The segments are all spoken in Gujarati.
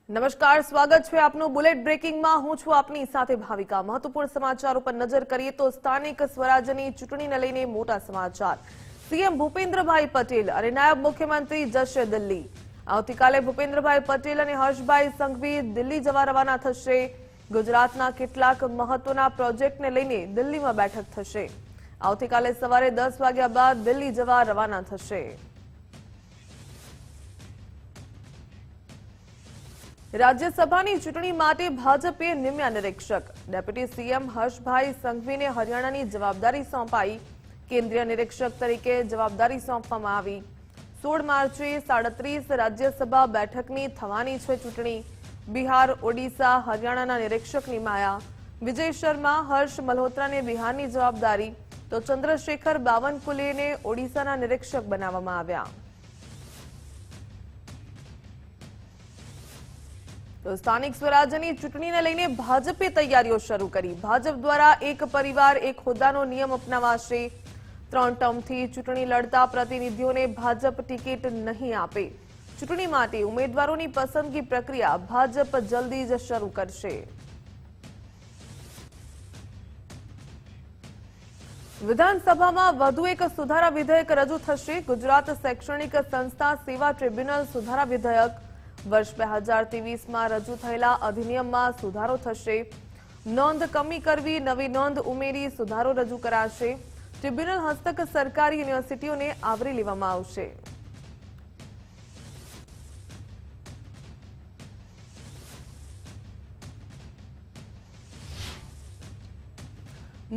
નમસ્કાર, સ્વાગત છે આપનું બુલેટ બ્રેકિંગમાં। હું છું આપની સાથે ભાવિકા। મહત્વપૂર્ણ સમાચારો પર નજર કરીએ તો સ્થાનિક સ્વરાજ્યની ચૂંટણીને લઈને મોટા સમાચાર। સીએમ ભૂપેન્દ્રભાઈ પટેલ અને નાયબ મુખ્યમંત્રી જશે દિલ્હી। આવતીકાલે ભૂપેન્દ્રભાઈ પટેલ અને હર્ષભાઈ સંઘવી દિલ્હી જવા રવાના થશે। ગુજરાતના કેટલાક મહત્વના પ્રોજેક્ટને લઈને દિલ્હીમાં બેઠક થશે। આવતીકાલે સવારે 10 વાગ્યા બાદ દિલ્હી જવા રવાના થશે। રાજ્યસભાની ચૂંટણી માટે ભાજપે નિમ્યા નિરીક્ષક। ડેપ્યુટી સીએમ હર્ષભાઈ સંઘવીને હરિયાણાની જવાબદારી સોંપાઈ। કેન્દ્રીય નિરીક્ષક તરીકે જવાબદારી સોંપવામાં આવી। 16 માર્ચે 37 રાજ્યસભા બેઠકની થવાની છે ચૂંટણી। બિહાર, ઓડિશા, હરિયાણાના નિરીક્ષક નિમાયા। વિજય શર્મા, હર્ષ મલ્હોત્રાને બિહારની જવાબદારી તો ચંદ્રશેખર બાવનકુલેને ઓડિશાના નિરીક્ષક બનાવવામાં આવ્યા। તો સ્થાનિક સ્વરાજ્યની ચૂંટણીને લઈને ભાજપે તૈયારીઓ શરૂ કરી। ભાજપ દ્વારા એક પરિવાર એક હોદ્દાનો નિયમ અપનાવાશે। 3 ટર્મથી ચૂંટણી લડતા પ્રતિનિધિઓને ભાજપ ટિકિટ નહીં આપે। ચૂંટણી માટે ઉમેદવારોની પસંદગી પ્રક્રિયા ભાજપ જલ્દી જ શરૂ કરશે। વિધાનસભામાં વધુ એક સુધારા વિધેયક રજૂ થશે। ગુજરાત શૈક્ષણિક સંસ્થા સેવા ટ્રિબ્યુનલ સુધારા વિધેયક વર્ષ 2023માં રજૂ થયેલા અધિનિયમમાં સુધારો થશે। નોંધ કમી કરવી, નવી નોંધ ઉમેરી સુધારો રજૂ કરાશે। ટ્રિબ્યુનલ હસ્તક સરકારી યુનિવર્સિટીઓને આવરી લેવામાં આવશે।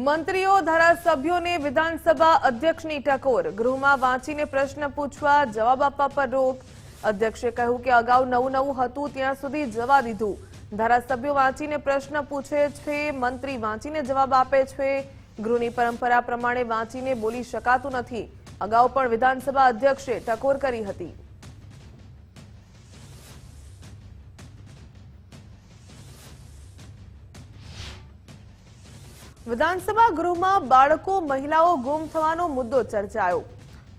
મંત્રીઓ ધારાસભ્યોને વિધાનસભા અધ્યક્ષની ટકોર। ગૃહમાં વાંચીને પ્રશ્ન પૂછવા, જવાબ આપવા પર રોક। અધ્યક્ષે કહ્યું કે અગાઉ નવું હતું ત્યાં સુધી જવા દીધું। ધારાસભ્યો વાંચીને પ્રશ્ન પૂછે છે, મંત્રી વાંચીને જવાબ આપે છે। ગૃહની પરંપરા પ્રમાણે વાંચીને બોલી શકાતું નથી। અગાઉ પણ વિધાનસભા અધ્યક્ષે ટકોર કરી હતી। વિધાનસભા ગૃહમાં બાળકો, મહિલાઓ ગુમ થવાનો મુદ્દો ચર્ચાયો।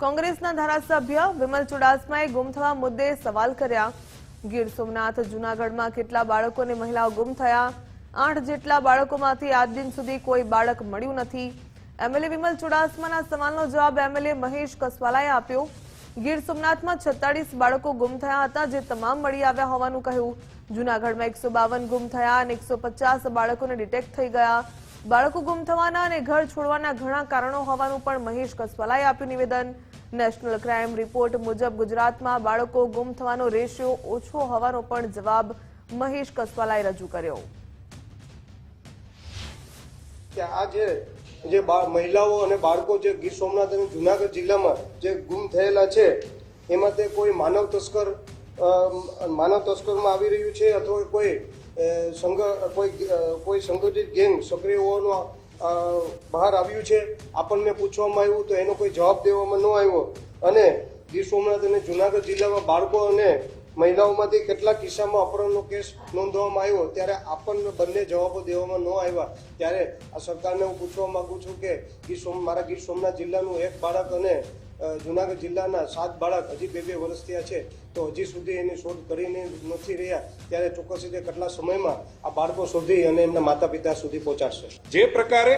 કોંગ્રેસના ધારાસભ્ય વિમલ ચુડાસમાએ ગુમ થવા મુદ્દે સવાલ કર્યા। ગીર સોમનાથ, જૂનાગઢમાં કેટલા બાળકો અને મહિલાઓ ગુમ થયા? 8 જેટલા બાળકોમાંથી આજ દિન સુધી કોઈ બાળક મળ્યું નથી। એમએલએ વિમલ ચુડાસમાના સવાલનો જવાબ એમએલએ મહેશ કસવાલાએ આપ્યો। ગીર સોમનાથમાં 46 બાળકો ગુમ થયા હતા, જે તમામ મળી આવ્યા હોવાનું કહ્યું। જૂનાગઢમાં 152 ગુમ થયા અને 150 બાળકોને ડિટેક્ટ થઈ ગયા। બાળકો ગુમ થવાના અને ઘર છોડવાના ઘણા કારણો હોવાનું પણ મહેશ કસવાલાએ આપ્યું નિવેદન। નેશનલ ક્રાઇમ રિપોર્ટ મુજબ ગુજરાતમાં બાળકો ગુમ થવાનો રેશિયો ઓછો હોવાનો પણ જવાબ મહેશ કસવાલાએ રજૂ કર્યો। આ જે મહિલાઓ અને બાળકો જે ગીર સોમનાથ અને જુનાગઢ જિલ્લામાં જે ગુમ થયેલા છે, એમાં તે કોઈ માનવ તસ્કરમાં આવી રહ્યું છે અથવા કોઈ સંગઠિત ગેંગ સક્રિય હોવાનું બહાર આવ્યું છે। આપણને પૂછવામાં આવ્યું તો એનો કોઈ જવાબ દેવામાં ન આવ્યો। અને ગીર સોમનાથ અને જુનાગઢ જિલ્લામાં બાળકો અને મહિલાઓમાંથી કેટલા કિસ્સામાં અપહરણનો કેસ નોંધવામાં આવ્યો, ત્યારે આપણને બંને જવાબો દેવામાં ન આવ્યા। ત્યારે આ સરકારને હું પૂછવા માંગુ છું કે મારા ગીર સોમનાથ જિલ્લાનું 1 બાળક અને જુનાગઢ જિલ્લાના 7 બાળક હજી 2 વર્ષ થયા છે, તો હજી સુધી એની શોધ કરીને નથી રહ્યા। ત્યારે ચોક્કસ રીતે કેટલા સમયમાં આ બાળકો શોધી અને એમના માતા પિતા સુધી પહોંચાડશે। જે પ્રકારે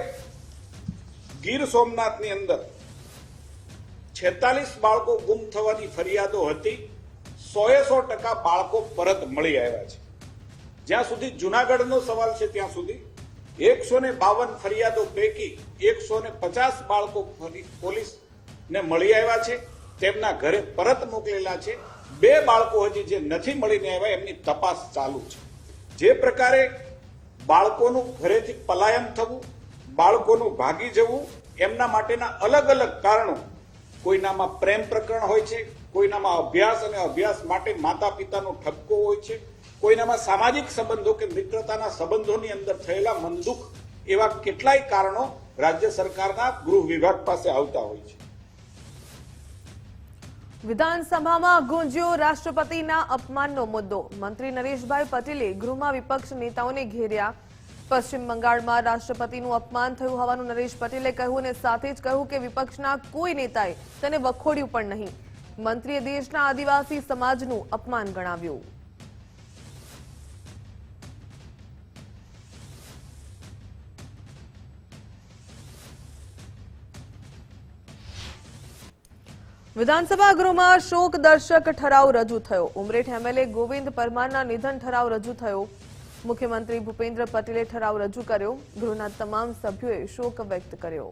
ગીર સોમનાથની અંદર 46 બાળકો ગુમ થવાની ફરિયાદો હતી, 100% બાળકો પરત મળી આવ્યા છે। જ્યાં સુધી જુનાગઢનો સવાલ છે ત્યાં સુધી 152 ફરિયાદો પૈકી 150 બાળકો પોલીસને મળી આવ્યા છે, તેમના ઘરે પરત મોકલેલા છે। 2 બાળકો હજી જે નથી મળીને આવ્યા એમની તપાસ ચાલુ છે। જે પ્રકારે બાળકોનું ઘરેથી પલાયન થવું, બાળકોનું ભાગી જવું, એમના માટેના અલગ અલગ કારણો, કોઈનામાં પ્રેમ પ્રકરણ હોય છે, કોઈનામાં અભ્યાસ અને અભ્યાસ માટે માતા પિતાનો ઠપકો હોય છે, કોઈનામાં સામાજિક સંબંધો કે મિત્રતાના સંબંધોની અંદર થયેલા મનદુખ, એવા કેટલાય કારણો રાજ્ય સરકારના ગૃહ વિભાગ પાસે આવતા હોય છે। વિધાનસભામાં ગુંજ્યો રાષ્ટ્રપતિના અપમાનનો મુદ્દો। મંત્રી નરેશભાઈ પટેલે ગૃહમાં વિપક્ષ નેતાઓને ઘેર્યા। પશ્ચિમ બંગાળમાં રાષ્ટ્રપતિનું અપમાન થયું હોવાનું નરેશ પટેલે કહ્યું અને સાથે જ કહ્યું કે વિપક્ષના કોઈ નેતાએ તેને વખોડ્યું પણ નહીં। મંત્રીએ દેશના આદિવાસી સમાજનું અપમાન ગણાવ્યું। વિધાનસભા ગૃહમાં શોક દર્શક ઠરાવ રજૂ થયો. ઉમરેઠ એમએલએ ગોવિંદ પરમારના નિધન ઠરાવ રજૂ થયો. મુખ્યમંત્રી ભૂપેન્દ્ર પટેલે ઠરાવ રજૂ કર્યો. ગૃહના તમામ સભ્યોએ શોક વ્યક્ત કર્યો.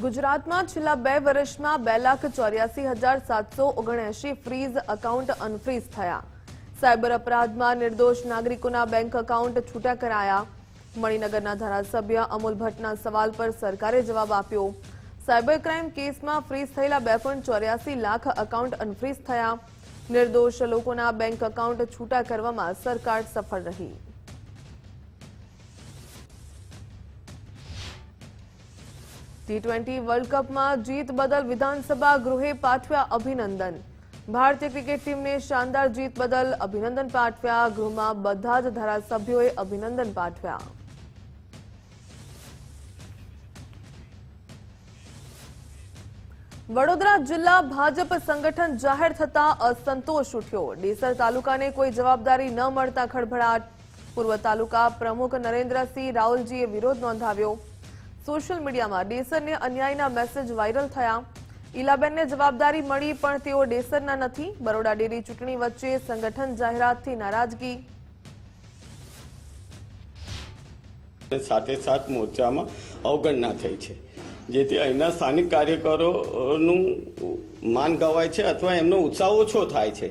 ગુજરાતમાં છેલ્લા 2 વર્ષમાં 2,84,779 ફ્રીઝ એકાઉન્ટ અનફ્રીઝ થયા. સાયબર અપરાધમાં નિર્દોષ નાગરિકોના બેંક એકાઉન્ટ છૂટા કરાયા. મણિનગરના ધારાસભ્ય અમોલ ભટ્ટના સવાલ પર સરકારે જવાબ આપ્યો. સાયબર ક્રાઇમ કેસમાં ફ્રીઝ થયેલા 2.84 લાખ એકાઉન્ટ અનફ્રીઝ થયા. નિર્દોષ લોકોના બેંક એકાઉન્ટ છૂટા કરવામાં સરકાર સફળ રહી. T20 વર્લ્ડ કપમાં જીત બદલ વિધાનસભા ગૃહે પાઠવ્યા અભિનંદન. ભારતીય ક્રિકેટ ટીમને શાનદાર જીત બદલ અભિનંદન પાઠવ્યા. ગૃહમાં બધા જ ધારાસભ્યોએ અભિનંદન પાઠવ્યા. વડોદરા જિલ્લા ભાજપ સંગઠન જાહેર થતા અસંતોષ ઉઠ્યો. ડેસર તાલુકાને કોઈ જવાબદારી ન મળતા ખળભળાટ. પૂર્વ તાલુકા પ્રમુખ નરેન્દ્રસિંહ રાવલજીએ વિરોધ નોંધાવ્યો. સોશિયલ મીડિયામાં ડેસરને અન્યાયના મેસેજ વાયરલ થયા. ઈલાબેનને જવાબદારી મળી પણ તેઓ ડેસરના નથી. બરોડા ડેરી ચૂંટણી વચ્ચે સંગઠન જાહેરાતથી નારાજગી. સાથે સાત મોરચામાં અવગણના થઈ છે, જેથી અહીંના સ્થાનિક કાર્યકરોનું માન ગવાય છે અથવા એમનો ઉત્સાહ ઓછો થાય છે.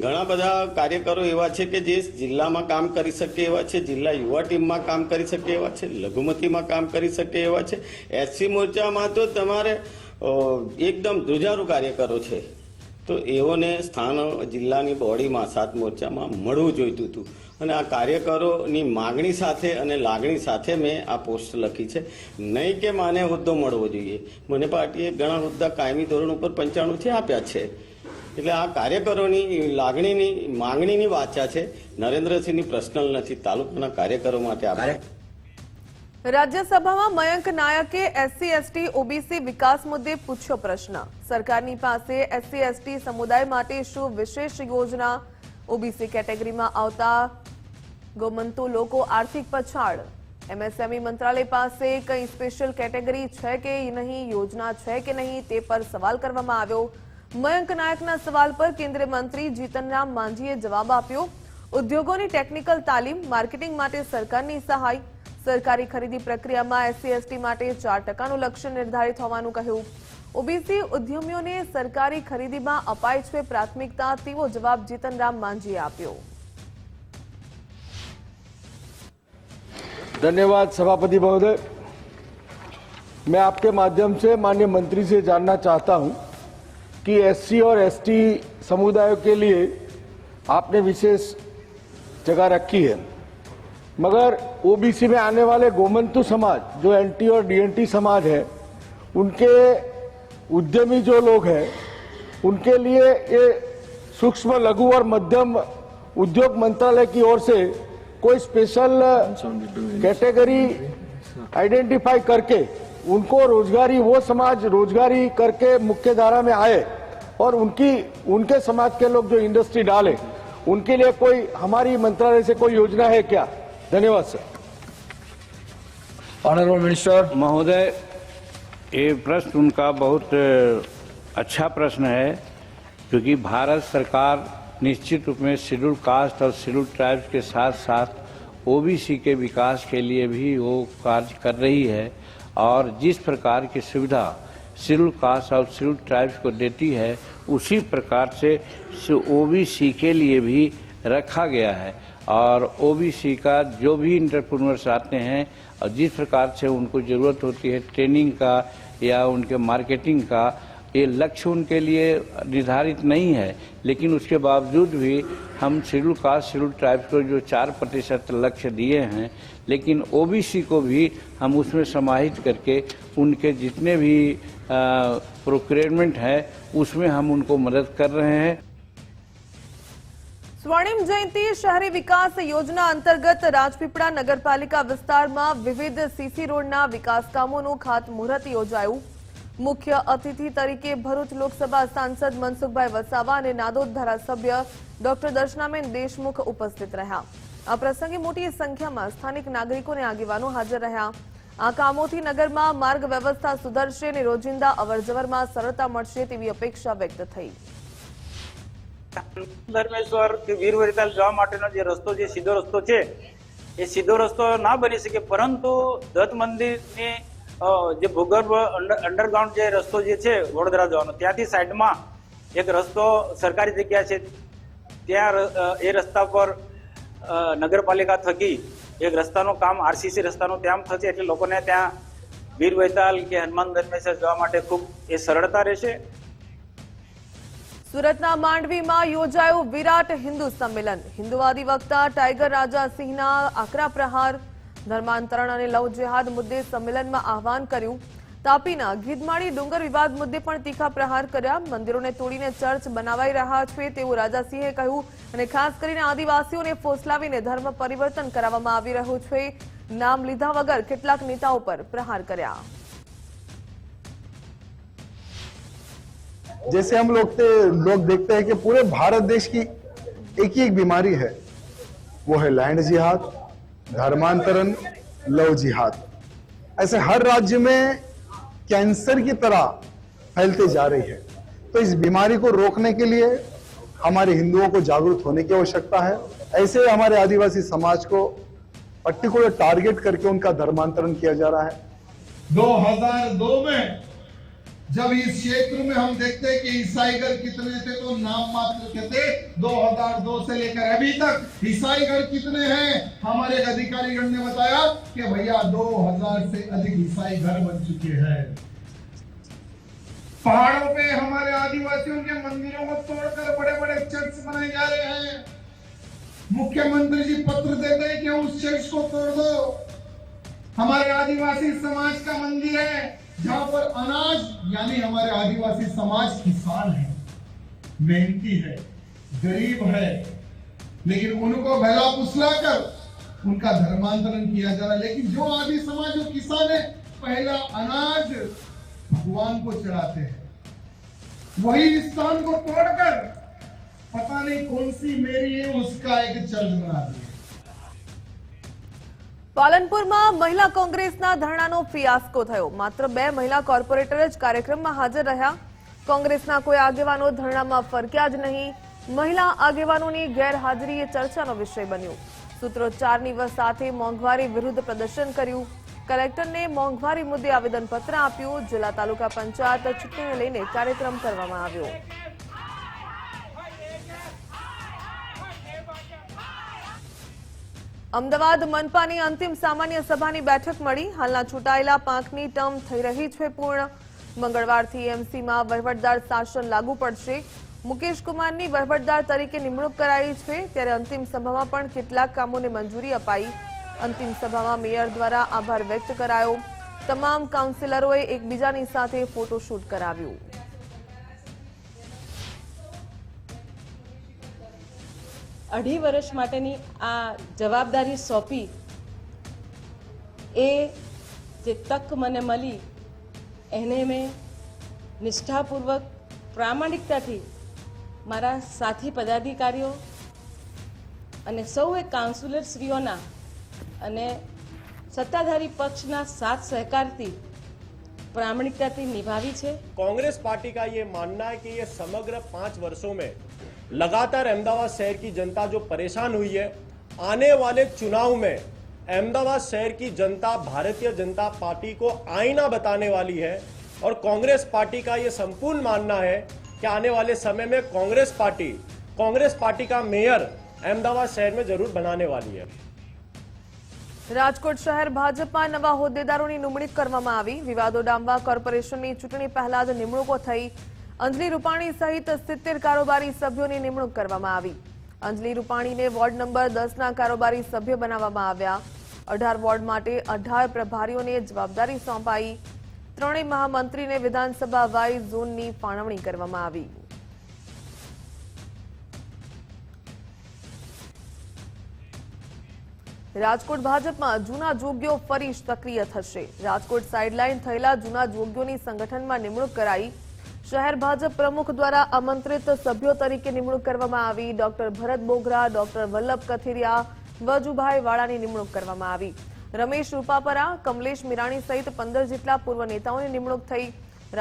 ઘણા બધા કાર્યકરો એવા છે કે જે જિલ્લામાં કામ કરી શકે એવા છે, જિલ્લા યુવા ટીમમાં કામ કરી શકે એવા છે, લઘુમતીમાં કામ કરી શકે એવા છે. એસસી મોરચામાં તો તમારે એકદમ ધ્રુજારૂ કાર્યકરો છે, તો એઓને સ્થાન જિલ્લાની બોડીમાં સાત મોરચામાં મળવું જોઈતું હતું. અને આ કાર્યકરોની માગણી સાથે અને લાગણી સાથે મેં આ પોસ્ટ લખી છે. નહીં કે માને હોદ્દો મળવો જોઈએ. મને પાર્ટીએ ઘણા હોદ્દા કાયમી ધોરણ ઉપર 95થી આપ્યા છે. એટલે આ કાર્યકરોની લાગણીની માંગણીની વાચા છે. નરેન્દ્રસિંહની પર્સનલ નથી, તાલુકાના કાર્યકરો માટે આભાર. રાજ્યસભામાં મયંક નાયકે SC/ST OBC વિકાસ મુદ્દે પૂછ્યો પ્રશ્ન. સરકારની પાસે SC/ST સમુદાય માટે શું વિશેષ યોજના? OBC કેટેગરીમાં આવતા ગોમંતુ લોકો આર્થિક પછાડ. MSME મંત્રાલય પાસે કઈ સ્પેશિયલ કેટેગરી છે કે નહીં, યોજના છે કે નહીં, તે પર સવાલ કરવામાં આવ્યો. મયંક નાયકના સવાલ પર કેન્દ્રીય મંત્રી જીતનરામ માંઝીએ જવાબ આપ્યો. ઉદ્યોગોની ટેકનિકલ તાલીમ, માર્કેટિંગ માટે સરકારની સહાય. સરકારી ખરીદી પ્રક્રિયામાં SC/ST માટે 4% લક્ષ્ય નિર્ધારિત હોવાનું કહ્યું. OBC ઉદ્યમીઓને સરકારી ખરીદીમાં અપાય છે પ્રાથમિકતા, તેવો જવાબ જીતનરામ માંઝીએ આપ્યો. धन्यवाद सभापति महोदय। मैं आपके माध्यम से माननीय मंत्री से जानना चाहता हूं कि SC और ST समुदायों के लिए आपने विशेष जगह रखी है, मगर OBC में आने वाले गोमंतु समाज जो NT और DNT समाज है, उनके उद्यमी जो लोग हैं, उनके लिए ये सूक्ष्म लघु और मध्यम उद्योग मंत्रालय की ओर से कोई स्पेशल कैटेगरी आइडेंटिफाई करके उनको रोजगारी, वो समाज रोजगारी करके मुख्य धारा में आए और उनके समाज के लोग जो इंडस्ट्री डाले, उनके लिए कोई हमारी मंत्रालय से कोई योजना है क्या? धन्यवाद सर। ऑनरेबल मिनिस्टर महोदय, ये प्रश्न उनका बहुत अच्छा प्रश्न है, क्योंकि भारत सरकार निश्चित रूप में शेड्यूल कास्ट और शेड्यूल ट्राइब्स के साथ साथ OBC के विकास के लिए भी वो कार्य कर रही है। और जिस प्रकार की सुविधा शेड्यूल कास्ट और शेड्यूल ट्राइब्स को देती है, उसी प्रकार से OBC के लिए भी रखा गया है। और OBC का जो भी इंटरप्रेन्योर्स आते हैं और जिस प्रकार से उनको ज़रूरत होती है ट्रेनिंग का या उनके मार्केटिंग का, ये लक्ष्य उनके लिए निर्धारित नहीं है, लेकिन उसके बावजूद भी हम शेड्यूल कास्ट शेड्यूल ट्राइब्स को जो 4% लक्ष्य दिए हैं, लेकिन OBC को भी हम उसमें समाहित करके उनके जितने भी प्रोक्योरमेंट है उसमें हम उनको मदद कर रहे हैं। સ્વર્ણિમ જયંતિ શહેરી વિકાસ યોજના અંતર્ગત રાજપીપળા નગરપાલિકા વિસ્તારમાં વિવિધ CC રોડના વિકાસ કામોનું ખાતમુહૂર્ત યોજાયું. મુખ્ય અતિથિ તરીકે ભરૂચ લોકસભા સાંસદ મનસુખભાઈ વસાવા અને નાદોદ ધારાસભ્ય ડોક્ટર દર્શનાબેન દેશમુખ ઉપસ્થિત રહ્યા. આ પ્રસંગે મોટી સંખ્યામાં સ્થાનિક નાગરિકો અને આગેવાનો હાજર રહ્યા. આ કામોથી નગરમાં માર્ગ વ્યવસ્થા સુધરશે અને રોજિંદા અવરજવરમાં સરળતા મળશે તેવી અપેક્ષા વ્યક્ત થઈ. ધર્મેશ્વર કે વીર વરિતાલ જવા માટેનો જે રસ્તો છે, સીધો રસ્તો છે, એ સીધો રસ્તો ના બની શકે, પરંતુ દત્ત મંદિરની જે ભૂગર્ભ અંડરગ્રાઉન્ડ જે રસ્તો જે છે વડોદરા જવાનો, ત્યાંથી સાઈડમાં એક રસ્તો સરકારી જગ્યા છે, ત્યાં એ રસ્તા પર નગરપાલિકા થકી એક રસ્તાનું કામ, આરસીસી રસ્તાનું ત્યાં થશે, એટલે લોકોને ત્યાં વીર વૈતાલ કે હનુમાન ધર્મેશ્વર જવા માટે ખૂબ એ સરળતા રહેશે. સુરતના માંડવીમાં યોજાયું વિરાટ હિન્દુ સંમેલન. હિન્દુવાદી વક્તા ટાઈગર રાજા સિંહના આકરા પ્રહાર, ધર્માંતરણ અને લવ જેહાદ મુદ્દે સંમેલનમાં આહવાન કર્યું. તાપીના ગીધમાળી ડુંગર વિવાદ મુદ્દે પણ તીખા પ્રહાર કર્યા. મંદિરોને તોડીને ચર્ચ બનાવાઈ રહ્યા છે તેવું રાજાસિંહે કહ્યું અને ખાસ કરીને આદિવાસીઓને ફોસલાવીને ધર્મ પરિવર્તન કરાવવામાં આવી રહ્યું છે. નામ લીધા વગર કેટલાક નેતાઓ પર પ્રહાર કર્યા. जैसे हम लोग देखते हैं कि पूरे भारत देश की एक ही एक बीमारी है, वो है लैंड जिहाद, धर्मांतरण, लव जिहाद. ऐसे हर राज्य में कैंसर की तरह फैलते जा रही है. तो इस बीमारी को रोकने के लिए हमारे हिंदुओं को जागरूक होने की आवश्यकता है. ऐसे हमारे आदिवासी समाज को पर्टिकुलर टारगेट करके उनका धर्मांतरण किया जा रहा है. 2002 में जब इस क्षेत्र में हम देखते हैं कि ईसाई घर कितने थे तो नाम मात्र के थे. 2002 से लेकर अभी तक ईसाई घर कितने हैं, हमारे एक अधिकारीगण ने बताया कि भैया 2000 से अधिक ईसाई घर बन चुके हैं. पहाड़ों पे हमारे आदिवासियों के मंदिरों को तोड़कर बड़े बड़े चर्च बनाए जा रहे हैं. मुख्यमंत्री जी पत्र देते हैं कि उस चर्च को तोड़ दो. हमारे आदिवासी समाज का मंदिर है जहां पर अनाज, यानी हमारे आदिवासी समाज किसान है, मेहनती है, गरीब है, लेकिन उनको भला फुसलाकर उनका धर्मांतरण किया जा रहा है. लेकिन जो आदि समाज, जो किसान है, पहला अनाज भगवान को चढ़ाते हैं. वही स्थान को तोड़कर पता नहीं कौन सी मेरी है उसका एक चर्च बना दिया. પાલનપુરમાં મહિલા કોંગ્રેસના ધરણાનો ફિયાસ્કો થયો. માત્ર 2 મહિલા કોર્પોરેટર જ કાર્યક્રમમાં હાજર રહ્યા. કોંગ્રેસના કોઈ આગેવાનો ધરણામાં ફરક્યા જ નહીં. મહિલા આગેવાનોની ગેરહાજરી એ ચર્ચાનો વિષય બન્યો. સૂત્રોચ્ચારની સાથે મોંઘવારી વિરુદ્ધ પ્રદર્શન કર્યું. કલેક્ટરને મોંઘવારી મુદ્દે આવેદનપત્ર આપ્યું. જિલ્લા તાલુકા પંચાયત ચૂંટણીને લઈને કાર્યક્રમ કરવામાં આવ્યો. અમદાવાદ મનપાની અંતિમ સામાન્ય સભાની બેઠક મળી. હાલના ચૂંટાયેલા 5ની ટર્મ થઈ રહી છે પૂર્ણ. મંગળવારથી એમસીમાં વહીવટદાર શાસન લાગુ પડશે. મુકેશ કુમારની વહીવટદાર તરીકે નિમણૂક કરાઈ છે, ત્યારે અંતિમ સભામાં પણ કેટલાક કામોને મંજૂરી અપાઈ. અંતિમ સભામાં મેયર દ્વારા આભાર વ્યક્ત કરાયો. તમામ કાઉન્સિલરોએ એકબીજાની સાથે ફોટોશૂટ કરાવ્યું. અઢી વર્ષ માટેની આ જવાબદારી સોંપી એ જે તક મને મળી એને મેં નિષ્ઠાપૂર્વક પ્રામાણિકતાથી મારા સાથી પદાધિકારીઓ અને સૌએ કાઉન્સિલરશ્રીઓના અને સત્તાધારી પક્ષના સાથ સહકારથી प्रामाणिकता निभावी है। कांग्रेस पार्टी का ये मानना है कि ये समग्र 5 वर्षों में लगातार अहमदाबाद शहर की जनता जो परेशान हुई है, आने वाले चुनाव में अहमदाबाद शहर की जनता भारतीय जनता पार्टी को आईना बताने वाली है और कांग्रेस पार्टी का ये संपूर्ण मानना है कि आने वाले समय में कांग्रेस पार्टी का मेयर अहमदाबाद शहर में जरूर बनाने वाली है। રાજકોટ શહેર ભાજપમાં નવા હોદ્દેદારોની નિમણૂક કરવામાં આવી। વિવાદો ડામવા કોર્પોરેશનની ચૂંટણી પહેલા જ નિમણૂકો થઈ। અંજલિ રૂપાણી સહિત 70 કારોબારી સભ્યોની નિમણૂક કરવામાં આવી। અંજલિ રૂપાણીને વોર્ડ નંબર 10ના કારોબારી સભ્ય બનાવવામાં આવ્યા। 18 વોર્ડ માટે 18 પ્રભારીઓને જવાબદારી સોંપાઈ। ત્રણેય મહામંત્રીને વિધાનસભા વાઇઝ ઝોનની ફાળવણી કરવામાં આવી। રાજકોટ ભાજપમાં જૂના જોગીઓ ફરી સક્રિય થશે. રાજકોટ સાઇડલાઇન થયેલા જૂના જોગીઓની સંગઠનમાં નિમણૂક કરાઈ. શહેર ભાજપ પ્રમુખ દ્વારા આમંત્રિત સભ્યો તરીકે નિમણૂક કરવામાં આવી. ડોક્ટર ભરત બોગરા, ડોક્ટર વલ્લભ કથિરિયા, વજુભાઈ વાળાની નિમણૂક કરવામાં આવી. રમેશ રૂપાપરા, કમલેશ મીરાણી સહિત 15 જેટલા પૂર્વ નેતાઓની નિમણૂક થઈ.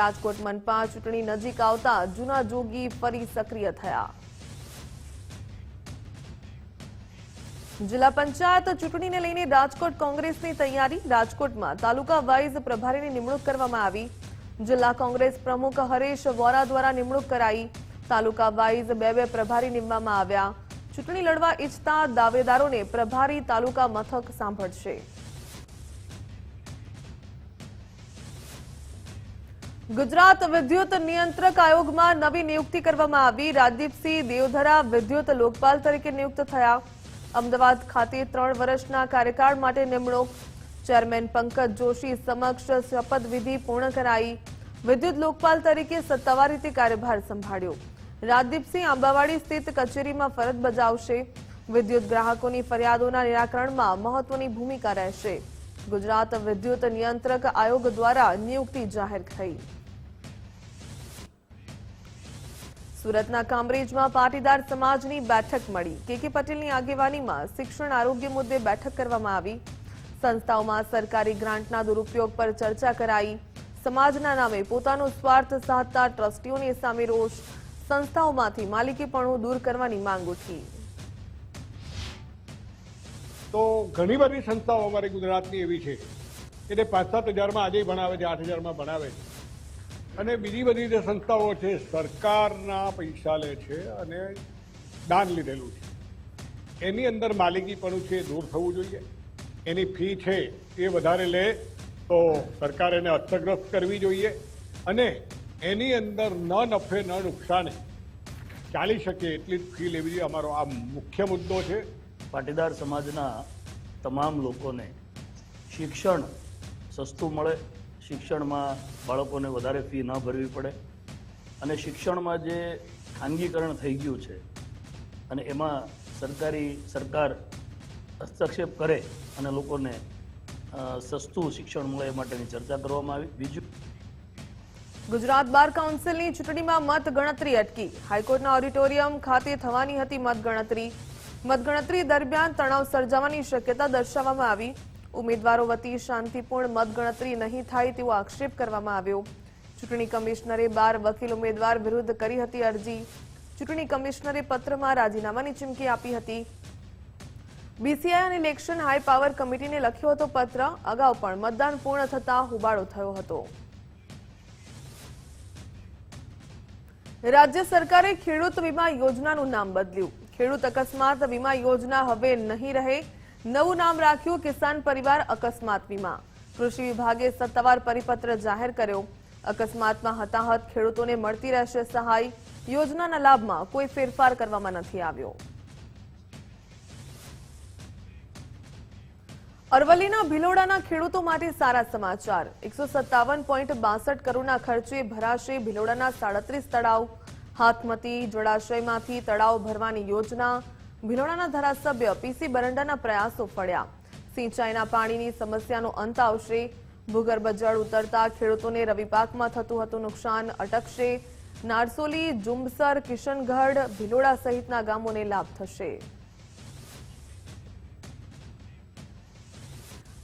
રાજકોટ મનપા ચૂંટણી નજીક આવતા જૂના જોગી ફરી સક્રિય થયા. જિલ્લા પંચાયત ચૂંટણીને લઈને રાજકોટ કોંગ્રેસની તૈયારી. રાજકોટમાં તાલુકા વાઇઝ પ્રભારીની નિમણૂક કરવામાં આવી. જિલ્લા કોંગ્રેસ પ્રમુખ હરેશ વોરા દ્વારા નિમણૂક કરાઈ. તાલુકા વાઇઝ 2 પ્રભારી નિમવામાં આવ્યા. ચૂંટણી લડવા ઈચ્છતા દાવેદારોને પ્રભારી તાલુકા મથક સાંભળશે. ગુજરાત વિદ્યુત નિયંત્રક આયોગમાં નવી નિયુક્તિ કરવામાં આવી. રાજદીપસિંહ દેવધરા વિદ્યુત લોકપાલ તરીકે નિયુક્ત થયા. અમદાવાદ ખાતે 3 વર્ષના કાર્યકાળ માટે નિમણૂક. ચેરમેન પંકજ જોશી સમક્ષ શપથવિધિ પૂર્ણ કરાઈ. વિદ્યુત લોકપાલ તરીકે સત્તાવાર રીતે કાર્યભાર સંભાળ્યો. રાજદીપસિંહ આંબાવાડી સ્થિત કચેરીમાં ફરજ બજાવશે. વિદ્યુત ગ્રાહકોની ફરિયાદોના નિરાકરણમાં મહત્વની ભૂમિકા રહેશે. ગુજરાત વિદ્યુત નિયંત્રક આયોગ દ્વારા નિયુક્તિ જાહેર થઈ. સુરતના કામરેજમાં પાટીદાર સમાજની બેઠક મળી. કે પટેલની આગેવાનીમાં શિક્ષણ આરોગ્ય મુદ્દે બેઠક કરવામાં આવી. સંસ્થાઓમાં સરકારી ગ્રાન્ટના દુરુપયોગ પર ચર્ચા કરાઈ. સમાજના નામે પોતાનો સ્વાર્થ સાધતા ટ્રસ્ટીઓની સામે રોષ. સંસ્થાઓમાંથી માલિકીપણું દૂર કરવાની માંગ ઉઠી. તો ઘણી બધી સંસ્થાઓ અમારી ગુજરાતની એવી છે કે તે 5-7 હજારમાં આજે ભણાવે છે, 8 હજારમાં ભણાવે છે. અને બીજી બધી જે સંસ્થાઓ છે સરકારના પૈસા લે છે અને દાન લીધેલું છે. એની અંદર માલિકીપણું છે દૂર થવું જોઈએ. એની ફી છે એ વધારે લે તો સરકાર એને હસ્તગ્રસ્ત કરવી જોઈએ અને એની અંદર ન નફે ન નુકસાને ચાલી શકે એટલી જ ફી લેવી જોઈએ. અમારો આ મુખ્ય મુદ્દો છે. પાટીદાર સમાજના તમામ લોકોને શિક્ષણ સસ્તું મળે, શિક્ષણમાં બાળકોને વધારે ફી ન ભરવી પડે અને શિક્ષણમાં જે ખાનગીકરણ થઈ ગયું છે અને એમાં સરકાર હસ્તક્ષેપ કરે અને લોકોને સસ્તું શિક્ષણ મળે એ માટેની ચર્ચા કરવામાં આવી. બીજું, ગુજરાત બાર કાઉન્સિલની ચૂંટણીમાં મતગણતરી અટકી. હાઈકોર્ટના ઓડિટોરિયમ ખાતે થવાની હતી મતગણતરી. મતગણતરી દરમિયાન તણાવ સર્જાવાની શક્યતા દર્શાવવામાં આવી. ઉમેદવારો વતી શાંતિપૂર્ણ મતગણતરી નહીં થાય તેવો આક્ષેપ કરવામાં આવ્યો. ચૂંટણી કમિશનરે 12 વકીલ ઉમેદવાર વિરુદ્ધ કરી હતી અરજી. ચૂંટણી કમિશનરે પત્રમાં રાજીનામાની ચીમકી આપી હતી. બીસીઆઈ અને ઇલેક્શન હાઈ પાવર કમિટીને લખ્યો હતો પત્ર. અગાઉ પણ મતદાન પૂર્ણ થતા હોબાળો થયો હતો. રાજ્ય સરકારે ખેડૂત વીમા યોજનાનું નામ બદલ્યું. ખેડૂત અકસ્માત વીમા યોજના હવે નહીં રહે. નવું નામ રાખ્યું કિસાન પરિવાર અકસ્માત વીમા. કૃષિ વિભાગે સત્તાવાર પરિપત્ર જાહેર કર્યો. અકસ્માતમાં હતાહત ખેડૂતોને મળતી રહેશે સહાય. યોજનાના લાભમાં કોઈ ફેરફાર કરવામાં નથી આવ્યો. અરવલ્લીના ભિલોડાના ખેડૂતો માટે સારા સમાચાર. 157.62 કરોડના ખર્ચે ભરાશે ભિલોડાના 37 તળાવ. હાથમતી જળાશયમાંથી તળાવ ભરવાની યોજના. ભિલોડાના ધારાસભ્ય પીસી બરંડાના પ્રયાસો ફળ્યા. સિંચાઈના પાણીની સમસ્યાનો અંત આવશે. ભૂગર્ભ જળ ઉતરતા ખેડૂતોને રવિ પાકમાં થતું હતું નુકસાન અટકશે. નારસોલી, જુમસર, કિશનગઢ, ભિલોડા સહિતના ગામોને લાભ થશે.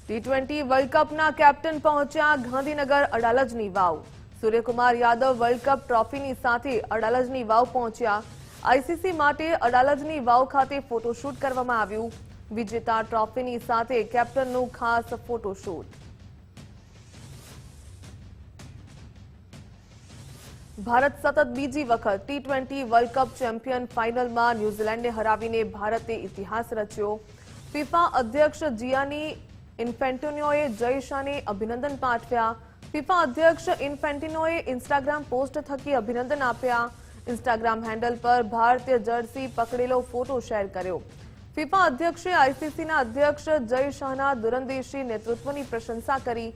T20 વર્લ્ડ કપના કેપ્ટન પહોંચ્યા ગાંધીનગર અડાલજની વાવ. સૂર્યકુમાર યાદવ વર્લ્ડ કપ ટ્રોફીની સાથે અડાલજની વાવ પહોંચ્યા. આઈસીસી માટે અડાલજની વાવ ખાતે ફોટોશૂટ કરવામાં આવ્યું. વિજેતા ટ્રોફીની સાથે કેપ્ટનનું ખાસ ફોટોશૂટ. ભારત સતત બીજી વખત T20 વર્લ્ડ કપ ચેમ્પિયન. ફાઇનલમાં ન્યૂઝીલેન્ડને હરાવીને ભારતે ઇતિહાસ રચ્યો. ફિફા અધ્યક્ષ જિયાની ઇન્ફેન્ટિનોએ જય શાહને અભિનંદન પાઠવ્યા. ફિફા અધ્યક્ષ ઇન્ફેન્ટિનોએ ઇન્સ્ટાગ્રામ પોસ્ટ થકી અભિનંદન આપ્યા. ઇન્સ્ટાગ્રામ હેન્ડલ પર ભારતીય જર્સી પકડેલો ફોટો શેર કર્યો. ફિફા અધ્યક્ષે આઈસીસીના અધ્યક્ષ જય શાહના દૂરંદેશી નેતૃત્વની પ્રશંસા કરી.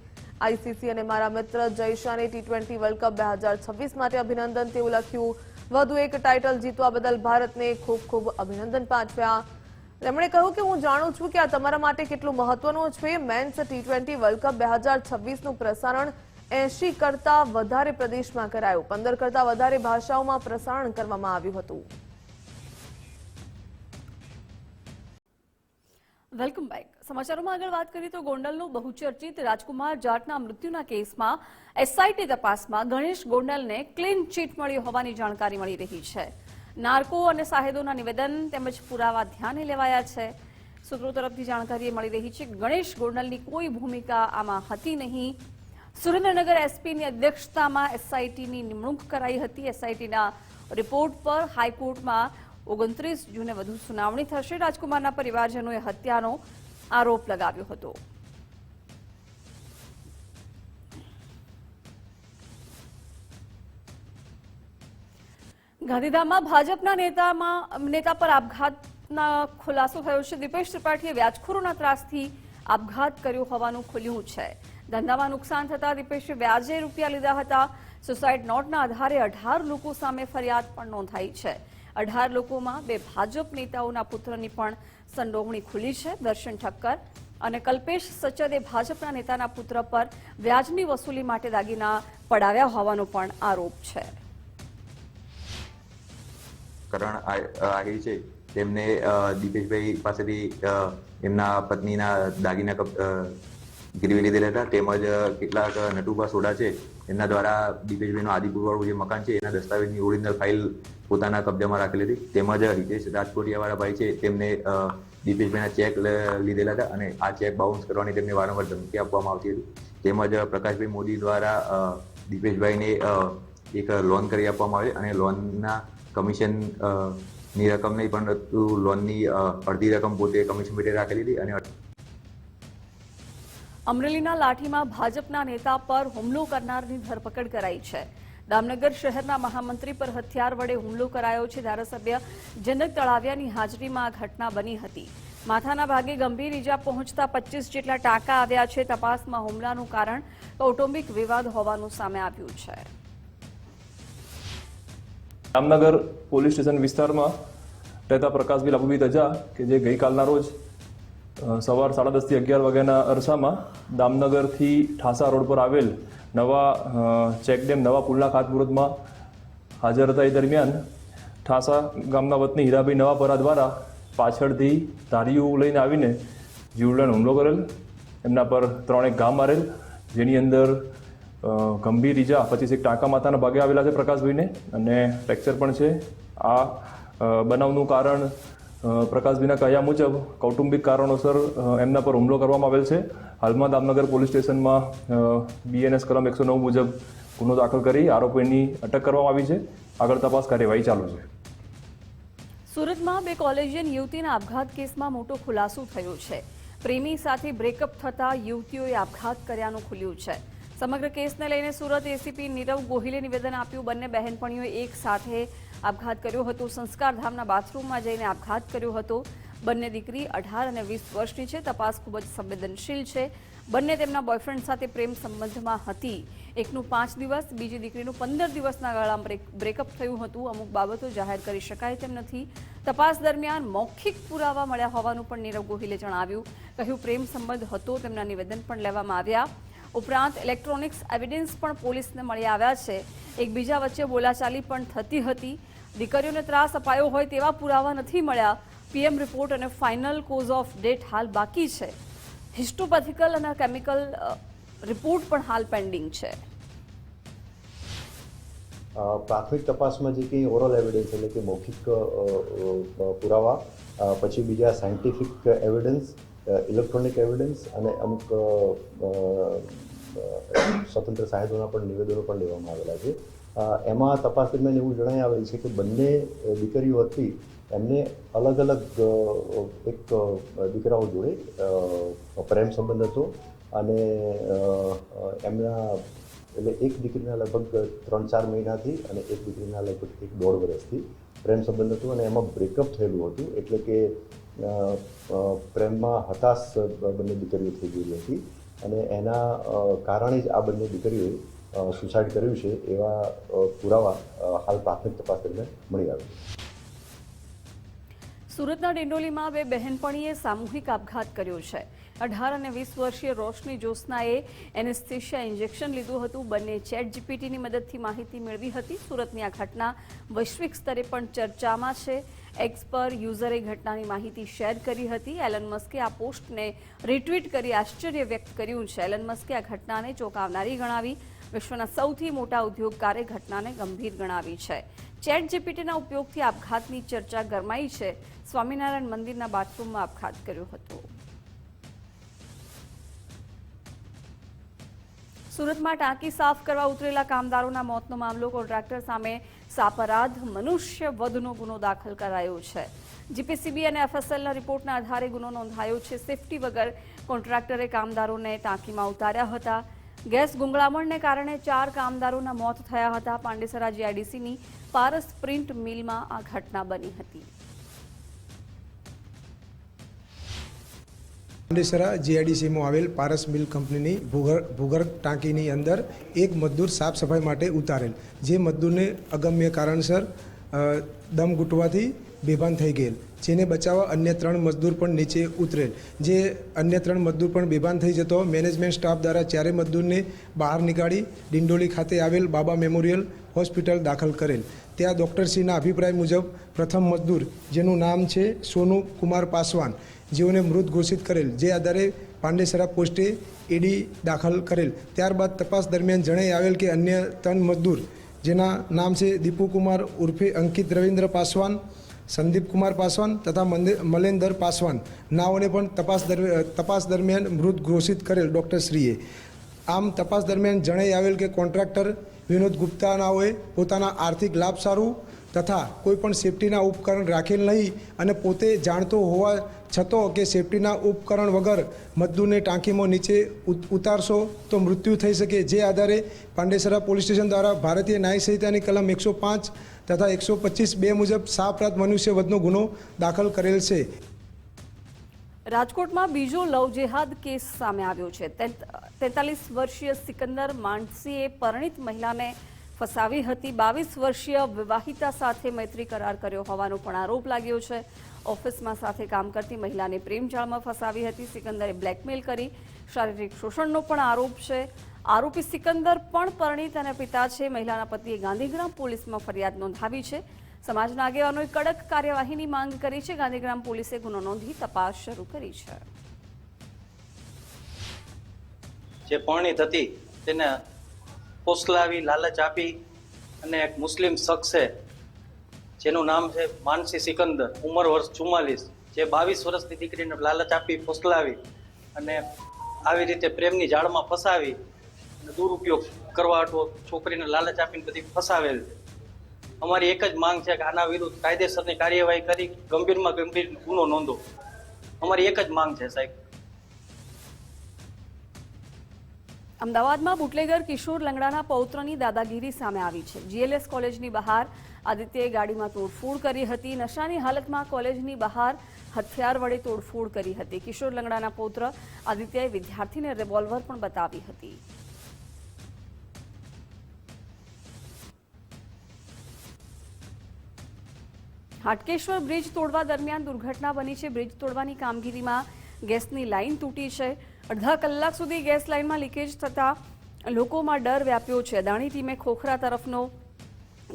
આઈસીસી અને મારા મિત્ર જય શાહને T20 વર્લ્ડ કપ 2026 માટે અભિનંદન તેવું લખ્યું. વધુ એક ટાઇટલ જીતવા બદલ ભારતને ખૂબ ખૂબ અભિનંદન પાઠવ્યા. તેમણે કહ્યું કે હું જાણું છું કે આ તમારા માટે કેટલું મહત્વનું છે. મેન્સ T20 વર્લ્ડ કપ 2026નું પ્રસારણ 80 કરતા વધારે પ્રદેશમાં કરાયું. 15 કરતા વધારે ભાષાઓમાં પ્રસારણ કરવામાં આવ્યું હતું. Welcome back. સમાચારોમાં આગળ વાત કરીએ તો ગોંડલનું બહુચર્ચિત રાજકુમાર જાટના મૃત્યુના કેસમાં SIT તપાસમાં ગણેશ ગોંડલને ક્લીન ચીટ મળી હોવાની જાણકારી મળી રહી છે. નાર્કો અને સાહેદોના નિવેદન તેમજ પુરાવા ધ્યાને લેવાયા છે. સૂત્રો તરફથી જાણકારી મળી રહી છે કે ગણેશ ગોંડલની કોઈ ભૂમિકા આમાં હતી નહીં. સુરેન્દ્રનગર SPની અધ્યક્ષતામાં SITની નિમણૂક કરાઈ હતી. SITના રિપોર્ટ પર હાઈકોર્ટમાં 29 જૂને વધુ સુનાવણી થશે. રાજકુમારના પરિવારજનોએ હત્યાનો આરોપ લગાવ્યો હતો. ગાંધીધામમાં ભાજપના નેતા પર આપઘાતના ખુલાસો થયો છે. દીપેશ ત્રિપાઠીએ વ્યાજખોરોના ત્રાસથી આપઘાત કર્યો હોવાનું ખુલ્યું છે. ધંધામાં નુકસાન થતા દીપેશે વ્યાજે રૂપિયા લીધા હતા. સુસાઇડ નોટના આધારે 18 લોકો સામે ફરિયાદ પણ નોંધાઈ છે. 18 લોકોમાં 2 ભાજપ નેતાઓના પુત્રની પણ સંડોવણી ખુલી છે. દર્શન ઠક્કર અને કલ્પેશ સચદે ભાજપના નેતાના પુત્ર પર વ્યાજની વસૂલી માટે દાગીના પડાવ્યા હોવાનો પણ આરોપ છે. કરણ આહિર છે તેમને દીપેશભાઈ પાસેથી એમના પત્નીના દાગીના ગીરવી લીધેલા હતા. તેમજ કેટલાક નટુભા સોડા છે એમના દ્વારા દીપેશભાઈનું આદિપુરવાળું જે મકાન છે એના દસ્તાવેજની ઓરિજિનલ ફાઇલ પોતાના કબજામાં રાખેલી હતી. તેમજ હિતેશ રાજકોટિયાવાળા ભાઈ છે તેમને દીપેશભાઈના ચેક લીધેલા હતા અને આ ચેક બાઉન્સ કરવાની તેમને વારંવાર ધમકી આપવામાં આવતી હતી. તેમજ પ્રકાશભાઈ મોદી દ્વારા દીપેશભાઈને એક લોન કરી આપવામાં આવે અને લોનના કમિશન ની રકમ નહીં પણ લોનની અડધી રકમ પોતે કમિશન પેટે રાખેલી હતી. અને અમરેલીના લાઠીમાં ભાજપના નેતા પર હુમલો કરનારની ધરપકડ કરાઈ છે. દામનગર શહેરના મહામંત્રી પર હથિયાર વડે હુમલો કરાયો છે. ધારાસભ્ય જનક તળાવિયાની હાજરીમાં આ ઘટના બની હતી. માથાના ભાગે ગંભીર ઈજા પહોંચતા 25 જેટલા ટાંકા આવ્યા છે. તપાસમાં હુમલાનું કારણ કૌટુંબિક વિવાદ હોવાનું સામે આવ્યું છે. જામનગર પોલીસ સ્ટેશન વિસ્તારમાં રહેતા પ્રકાશભાઈ લાભુભાઈ તજા કે જે ગઈકાલના રોજ સવાર 10:30 થી 11 વાગ્યાના અરસામાં દામનગરથી ઠાસા રોડ પર આવેલ નવા ચેકડેમ નવા પુલના ખાતમુહૂર્તમાં હાજર હતા. એ દરમિયાન ઠાસા ગામના વતની હીરાભાઈ નવાપરા દ્વારા પાછળથી ધારીયું લઈને આવીને જીવલેણ હુમલો કરેલ. એમના પર 3 ઘા મારેલ, જેની અંદર ગંભીર ઈજા 25 ટાંકા માથાના ભાગે આવેલા છે પ્રકાશભાઈને અને ફ્રેક્ચર પણ છે. આ બનાવનું કારણ પ્રકાશભાઈના કહ્યા મુજબ કૌટુંબિક કારણોસર એમના પર હુમલો કરવામાં આવેલ છે. હાલમાં દામનગર પોલીસ સ્ટેશનમાં BNS કલમ 109 મુજબ ગુનો દાખલ કરી આરોપીની અટક કરવામાં આવી છે. આગળ તપાસ કાર્યવાહી ચાલુ છે. સુરતમાં 2 કોલેજિયન યુવતીના આપઘાત કેસમાં મોટો ખુલાસો થયો છે. પ્રેમી સાથે બ્રેકઅપ થતા યુવતીઓએ આપઘાત કર્યાનું ખુલ્યું છે. સમગ્ર કેસને લઈને સુરત ACP નીરવ ગોહિલે નિવેદન આપ્યું. બંને બહેનપણીઓએ એક સાથે આપઘાત કર્યો હતો. સંસ્કારધામના બાથરૂમમાં જઈને આપઘાત કર્યો હતો. બંને દીકરી 18 અને 20 વર્ષની છે. તપાસ ખૂબ જ સંવેદનશીલ છે. બંને તેમના બોયફ્રેન્ડ સાથે પ્રેમ સંબંધમાં હતી. એકનું 5 દિવસ, બીજી દીકરીનું 15 દિવસના ગાળામાં બ્રેકઅપ થયું હતું. અમુક બાબતો જાહેર કરી શકાય તેમ નથી. તપાસ દરમિયાન મૌખિક પુરાવા મળ્યા હોવાનું પણ નીરવ ગોહિલે જણાવ્યું. કહ્યું પ્રેમ સંબંધ હતો, તેમના નિવેદન પણ લેવામાં આવ્યા. ઉપરાંત ઇલેક્ટ્રોનિક્સ એવિડન્સ પણ પોલીસને મળી આવ્યા છે. એકબીજા વચ્ચે બોલાચાલી પણ થતી હતી. દીકરીઓને ત્રાસ અપાયો હોય તેવા પુરાવા નથી મળ્યા. PM રિપોર્ટ અને ફાઇનલ કોઝ ઓફ ડેથ હાલ બાકી છે. હિસ્ટોપેથિકલ અને કેમિકલ રિપોર્ટ પણ હાલ પેન્ડિંગ છે. પ્રાથમિક તપાસમાં જે કંઈ ઓરલ એવિડન્સ એટલે કે મૌખિક પુરાવા, પછી બીજા સાયન્ટિફિક એવિડન્સ, ઇલેક્ટ્રોનિક એવિડન્સ અને અમુક સ્વતંત્ર સાહેબોના પણ નિવેદનો પણ લેવામાં આવેલા છે. એમાં તપાસ દરમિયાન એવું જણાઈ આવેલ છે કે બંને દીકરીઓ હતી એમને અલગ અલગ એક દીકરાઓ જોડે પ્રેમ સંબંધ હતો અને એમના એટલે એક દીકરીના લગભગ 3-4 મહિનાથી અને એક દીકરીના લગભગ 1-1.5 વર્ષથી પ્રેમ સંબંધ હતો અને એમાં બ્રેકઅપ થયેલું હતું. એટલે કે પ્રેમમાં હતાશ બંને દીકરીઓ થઈ ગયેલી હતી અને એના કારણે જ આ બંને દીકરીઓએ સુસાઇડ કર્યું છે એવા પુરાવા હાલ પ્રાથમિક તપાસ દરમિયાન મળી આવ્યા. સુરતના ડિંડોલીમાં બે બહેનપણીએ સામૂહિક આપઘાત કર્યો છે. 18 અને 20 વર્ષીય રોશની જ્યોત્સનાએ એનેસ્થેશિયા ઇન્જેક્શન લીધું હતું. બંને ચેટ જીપીટીની મદદથી માહિતી મેળવી હતી. સુરતની આ ઘટના વૈશ્વિક સ્તરે પણ ચર્ચામાં છે. એક્સ પર યુઝરે ઘટનાની માહિતી શેર કરી હતી. એલન મસ્કે આ પોસ્ટને રિટ્વીટ કરી આશ્ચર્ય વ્યક્ત કર્યું છે. એલન મસ્કે આ ઘટનાને ચોંકાવનારી ગણાવી. વિશ્વના સૌથી મોટા ઉદ્યોગકારે ઘટનાને ગંભીર ગણાવી છે. ચેટ જીપીટીના ઉપયોગથી આપઘાતની ચર્ચા ગરમાઈ છે. સ્વામિનારાયણ મંદિરના બાથરૂમમાં આપઘાત કર્યો હતો. સુરતમાં ટાંકી સાફ કરવા ઉતરેલા કામદારોના મોતનો મામલો. કોન્ટ્રાક્ટર સામે સાપરાધ મનુષ્ય વધનો ગુનો દાખલ કરાયો છે. જીપીસીબી અને એફએસએલના રિપોર્ટના આધારે ગુનો નોંધાયો છે. સેફટી વગર કોન્ટ્રાક્ટરે કામદારોને ટાંકીમાં ઉતાર્યા હતા. ગેસ ગુંગળામણને કારણે 4 કામદારોના મોત થયા હતા. પાંડેસરા જીઆઈડીસીની પારસ પ્રિન્ટ મિલમાં આ ઘટના બની હતી. પાંડેસરા જીઆઈડીસીમાં આવેલ પારસ મિલ કંપનીની ભૂગર્ભ ટાંકીની અંદર એક મજદૂર સાફ સફાઈ માટે ઉતારેલ, જે મજદૂરને અગમ્ય કારણસર દમ ઘૂંટવાથી બેભાન થઈ ગયેલ, જેને બચાવવા અન્ય 3 મજદૂર પણ નીચે ઉતરેલ. જે અન્ય 3 મજદૂર પણ બેભાન થઈ જતો મેનેજમેન્ટ સ્ટાફ દ્વારા 4 મજદૂરને બહાર નીકાળી ડિંડોલી ખાતે આવેલ બાબા મેમોરિયલ હોસ્પિટલ દાખલ કરેલ. ત્યાં ડૉક્ટરશ્રીના અભિપ્રાય મુજબ પ્રથમ મજદૂર, જેનું નામ છે સોનુ કુમાર પાસવાન, જેઓને મૃત ઘોષિત કરેલ. જે આધારે પાંડેસરા પોસ્ટે એડી દાખલ કરેલ. ત્યારબાદ તપાસ દરમિયાન જણાઈ આવેલ કે અન્ય 3 મજદૂર, જેના નામ છે દીપુ કુમાર ઉર્ફે અંકિત રવિન્દ્ર પાસવાન, સંદીપ કુમાર પાસવાન તથા મલેન્દર પાસવાન નાઓને પણ તપાસ દરમિયાન મૃત ઘોષિત કરેલ ડૉક્ટરશ્રીએ. આમ તપાસ દરમિયાન જણાઈ આવેલ કે કોન્ટ્રાક્ટર વિનોદ ગુપ્તા નાઓએ પોતાના આર્થિક લાભ સારું તથા કોઈ પણ સેફટીના ઉપકરણ રાખેલ નહીં અને પોતે જાણતો હોવા છતાં કે સેફટીના ઉપકરણ વગર મજદૂરને ટાંકીમાં નીચે ઉતારશો તો મૃત્યુ થઈ શકે. જે આધારે પાંડેસરા પોલીસ સ્ટેશન દ્વારા ભારતીય ન્યાય સંહિતાની કલમ 105 તથા 125(2) મુજબ સાપરાધ મનુષ્ય વધનો ગુનો દાખલ કરેલ છે. રાજકોટમાં બીજો લવ જેહાદ કેસ સામે આવ્યો છે. 43 વર્ષીય સિકંદર માનસીએ પરિણીત મહિલાને ફસાવી હતી. 22 વર્ષીય વિવાહિતા સાથે મૈત્રી કરાર કર્યો હોવાનો પણ આરોપ લાગ્યો છે. ઓફિસમાં સાથે કામ કરતી મહિલાને પ્રેમજાળમાં ફસાવી હતી. સિકંદરે બ્લેકમેલ કરી શારીરિક શોષણનો પણ આરોપ છે. આરોપી સિકંદર પણ પરિણીત અને પિતા છે. મહિલાના પતિએ ગાંધીગ્રામ પોલીસમાં ફરિયાદ નોંધાવી છે. સમાજના આગેવાનોએ કડક કાર્યવાહીની માંગ કરી છે. ગાંધીગ્રામ પોલીસે ગુનો નોંધી તપાસ શરૂ કરી છે. જે પરિણીત હતી તેને પોસલાવી, લાલચ આપી અને એક મુસ્લિમ શખ્સે, જેનું નામ છે માનસી સિકંદર, ઉંમર વર્ષ 44, જે 22 વર્ષની દીકરીને લાલચ આપી, પોસલાવી અને આવી રીતે પ્રેમની જાળમાં ફસાવી અને દુરુપયોગ કરવા છોકરીને લાલચ આપીને બધી ફસાવેલ છે. અમારી એક જ માંગ છે કે આના વિરુદ્ધ કાયદેસરની કાર્યવાહી કરી ગંભીરમાં ગંભીર ગુનો નોંધો. અમારી એક જ માંગ છે સાહેબ. અમદાવાદમાં બુટલેગર કિશોર લંગડાના પૌત્રની દાદાગીરી સામે આવી છે. જીએલએસ કોલેજની બહાર આદિત્યએ ગાડીમાં તોડફોડ કરી હતી. નશાની હાલતમાં કોલેજની બહાર હથિયાર વડે તોડફોડ કરી હતી. કિશોર લંગડાના પૌત્ર આદિત્યએ વિદ્યાર્થીને રિવોલ્વર પણ બતાવી હતી. હાટકેશ્વર બ્રિજ તોડવા દરમિયાન દુર્ઘટના બની છે. બ્રિજ તોડવાની કામગીરીમાં ગેસની લાઇન તૂટી છે. અડધા કલાક સુધી ગેસ લાઇનમાં લીકેજ થતા લોકોમાં ડર વ્યાપ્યો છે. અદાણી ટીમે ખોખરા તરફનો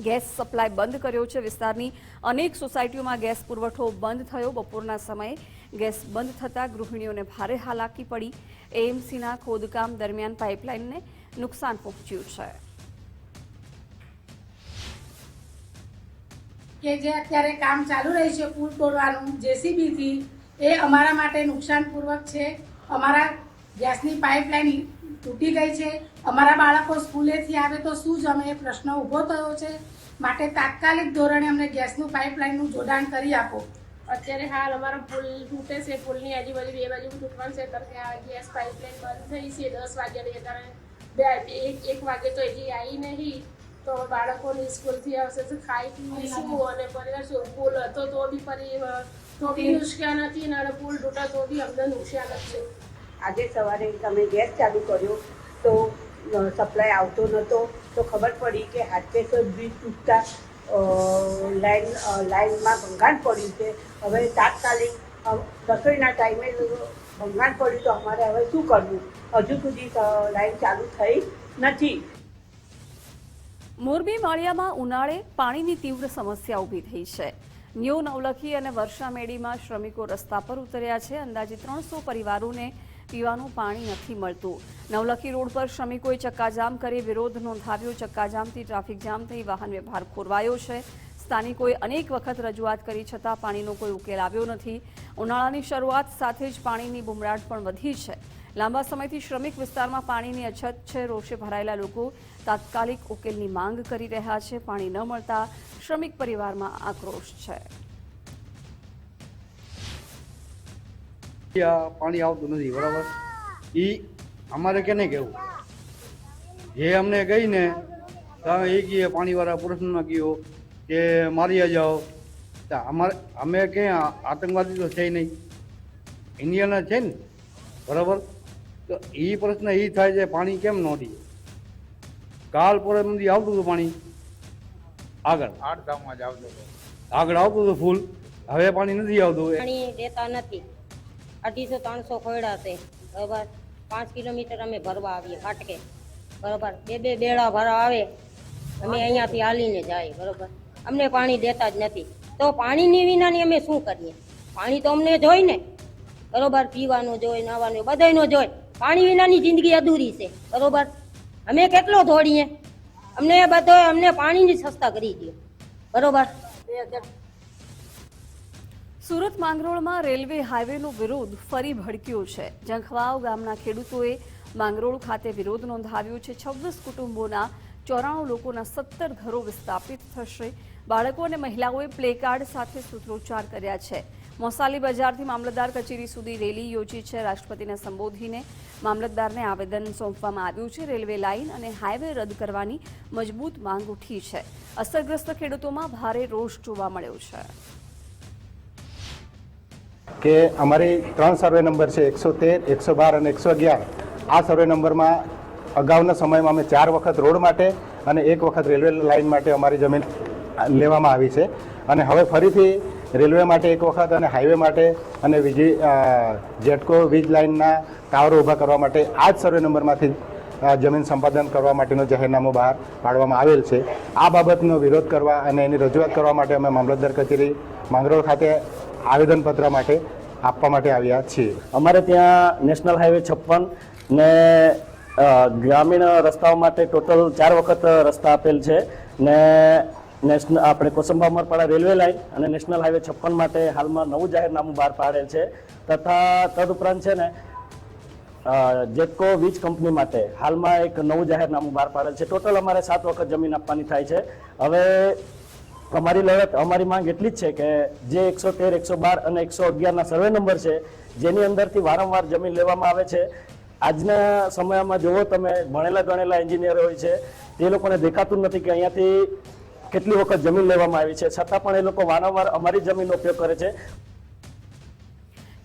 ગેસ સપ્લાય બંધ કર્યો છે. વિસ્તારની અનેક સોસાયટીઓમાં ગેસ પુરવઠો બંધ થયો. બપોરના સમયે ગેસ બંધ થતાં ગૃહિણીઓને ભારે હાલાકી પડી. એએમસીના ખોદકામ દરમિયાન પાઇપલાઇનને નુકસાન પહોંચ્યું છે. કે જે અત્યારે કામ ચાલુ રહ્યું છે પુલ તોડવાનું જેસીબીથી, એ અમારા માટે નુકસાનપૂર્વક છે. અમારા ગેસની પાઇપલાઇન તૂટી ગઈ છે. અમારા બાળકો સ્કૂલેથી આવે તો શું જમે એ પ્રશ્ન ઊભો થયો છે. માટે તાત્કાલિક ધોરણે અમને ગેસનું પાઇપલાઇનનું જોડાણ કરી આપો. અત્યારે હાલ અમારો પુલ તૂટે છે. પુલની આજુબાજુ 2 બાજુ તૂટવાનું છે. ત્યારે આ ગેસ પાઇપલાઇન બંધ થઈ છે 10 વાગ્યાની. ત્યારે 1 વાગે તો હજી આવી નહીં. તો બાળકોની સ્કૂલથી આવશે તો ખાઈ પી શું અને પરિવાર શું. પુલ હતો તો બી નુકસાન હતી અને પુલ તૂટા તો બી અમને નુકસાન જ છે. આજે સવારે તમે ગેસ ચાલુ કર્યો તો સપ્લાય આવતો નહોતો, તો ખબર પડી કે હાટકેશ્વર બ્રિજ તૂટતા લાઈનમાં ભંગાણ પડ્યું છે. હવે તાત્કાલિક રસોઈના ટાઈમે ભંગાણ પડ્યું તો અમારે હવે શું કરવું? હજુ સુધી લાઈન ચાલુ થઈ નથી. મોરબી માળિયામાં ઉનાળે પાણીની તીવ્ર સમસ્યા ઊભી થઈ છે. ન્યૂ નવલખી અને વર્ષામેડીમાં શ્રમિકો રસ્તા પર ઉતર્યા છે. અંદાજે 300 પરિવારોને પીવાનું પાણી નથી મળતું. નવલખી રોડ પર શ્રમિકોએ ચક્કાજામ કરી વિરોધ નોંધાવ્યો. ચક્કાજામથી ટ્રાફિક જામ થઈ વાહન વ્યવહાર ખોરવાયો છે. સ્થાનિકોએ અનેક વખત રજૂઆત કરી છતાં પાણીનો કોઈ ઉકેલ આવ્યો નથી. ઉનાળાની શરૂઆત સાથે જ પાણીની બુમરાટ પણ વધી છે. લાંબા સમયથી શ્રમિક વિસ્તારમાં પાણીની અછત છે. રોષે ભરાયેલા લોકો તાત્કાલિક ઉકેલની માંગ કરી રહ્યા છે. પાણી ન મળતા શ્રમિક પરિવારમાં આક્રોશ છે. પાણી આવતું નથી, બરાબર? એ અમારે કેને કેવું? જે અમને ગઈ ને તમે એ કહીએ પાણીવાળા પ્રશ્નમાં કહ્યો કે મારી જાઓ. અમે ક્યાં આતંકવાદી તો છે નહીં, ઇન્ડિયાના છે ને, બરાબર? તો એ પ્રશ્ન એ થાય છે પાણી કેમ ન દે? કાલ પરમથી આવતું હતું પાણી, આગળ આગળ આવતું હતું ફૂલ, હવે પાણી નથી આવતું. પાણી દેતા નથી. 250-300 ખોયડા છે, બરાબર? 5 કિલોમીટર અમે ભરવા આવીએ ફાટકે, બરાબર? બે બેડા ભરવા આવે, અમે અહીંયાથી હાલીને જાય, બરાબર? અમને પાણી દેતા જ નથી. તો પાણીની વિનાની અમે શું કરીએ? પાણી તો અમને જોઈ ને, બરોબર? પીવાનું જોઈ, નાવાનું, બધાયનું જોઈ. પાણી વિનાની જિંદગી અધૂરી છે, બરોબર? અમે કેટલો દોડીએ, અમને બધો અમને પાણીની સસ્તા કરી દો, બરોબર? સુરત માંગરોળમાં રેલવે હાઈવેનો વિરોધ ફરી ભડક્યો છે. જંખવાવ ગામના ખેડૂતોએ માંગરોળ ખાતે વિરોધ નોંધાવ્યો છે. 26 કુટુંબોના 94 લોકોના 17 ઘરો વિસ્થાપિત થશે. બાળકો અને મહિલાઓએ પ્લેકાર્ડ સાથે સૂત્રોચ્ચાર કર્યા છે. મોસાલી બજારથી મામલતદાર કચેરી સુધી રેલી યોજી છે. રાષ્ટ્રપતિને સંબોધીને મામલતદારને આવેદન સોંપવામાં આવ્યું છે. રેલવે લાઇન અને હાઈવે રદ કરવાની મજબૂત માંગ ઉઠી છે. અસરગ્રસ્ત ખેડૂતોમાં ભારે રોષ જોવા મળ્યો છે. કે અમારી 3 સર્વે નંબર છે, 113, 112 અને 111. આ સર્વે નંબરમાં અગાઉના સમયમાં અમે 4 વખત રોડ માટે અને 1 વખત રેલવે લાઇન માટે અમારી જમીન લેવામાં આવી છે. અને હવે ફરીથી રેલવે માટે 1 વખત અને હાઈવે માટે અને જેટકો વીજ લાઇનના ટાવરો ઊભા કરવા માટે આ જ સર્વે નંબરમાંથી જમીન સંપાદન કરવા માટેનો જાહેરનામું બહાર પાડવામાં આવેલ છે. આ બાબતનો વિરોધ કરવા અને એની રજૂઆત કરવા માટે અમે મામલતદાર કચેરી માંગરોળ ખાતે આવેદનપત્ર માટે આપવા માટે આવ્યા છીએ. અમારે ત્યાં નેશનલ હાઈવે 56 ને ગ્રામીણ રસ્તાઓ માટે ટોટલ 4 વખત રસ્તા આપેલ છે ને આપણે કોસંબા ઉમરપાડા રેલવે લાઇન અને નેશનલ હાઈવે 56 માટે હાલમાં નવું જાહેરનામું બહાર પાડેલ છે. તથા તદુપરાંત છે ને જેટકો વીજ કંપની માટે હાલમાં એક નવું જાહેરનામું બહાર પાડેલ છે. ટોટલ અમારે 7 વખત જમીન આપવાની થાય છે. હવે અમારી લડત, અમારી માંગ એટલી જ છે કે જે 113, 112 અને 111ના સર્વે નંબર છે, જેની અંદરથી વારંવાર જમીન લેવામાં આવે છે. આજના સમયમાં જુઓ તમે, ભણેલા ગણેલા એન્જિનિયરો હોય છે, તે લોકોને દેખાતું નથી કે અહીંયાથી કેટલી વખત જમીન લેવામાં આવી છે, છતાં પણ એ લોકો વારંવાર અમારી જમીનનો ઉપયોગ કરે છે.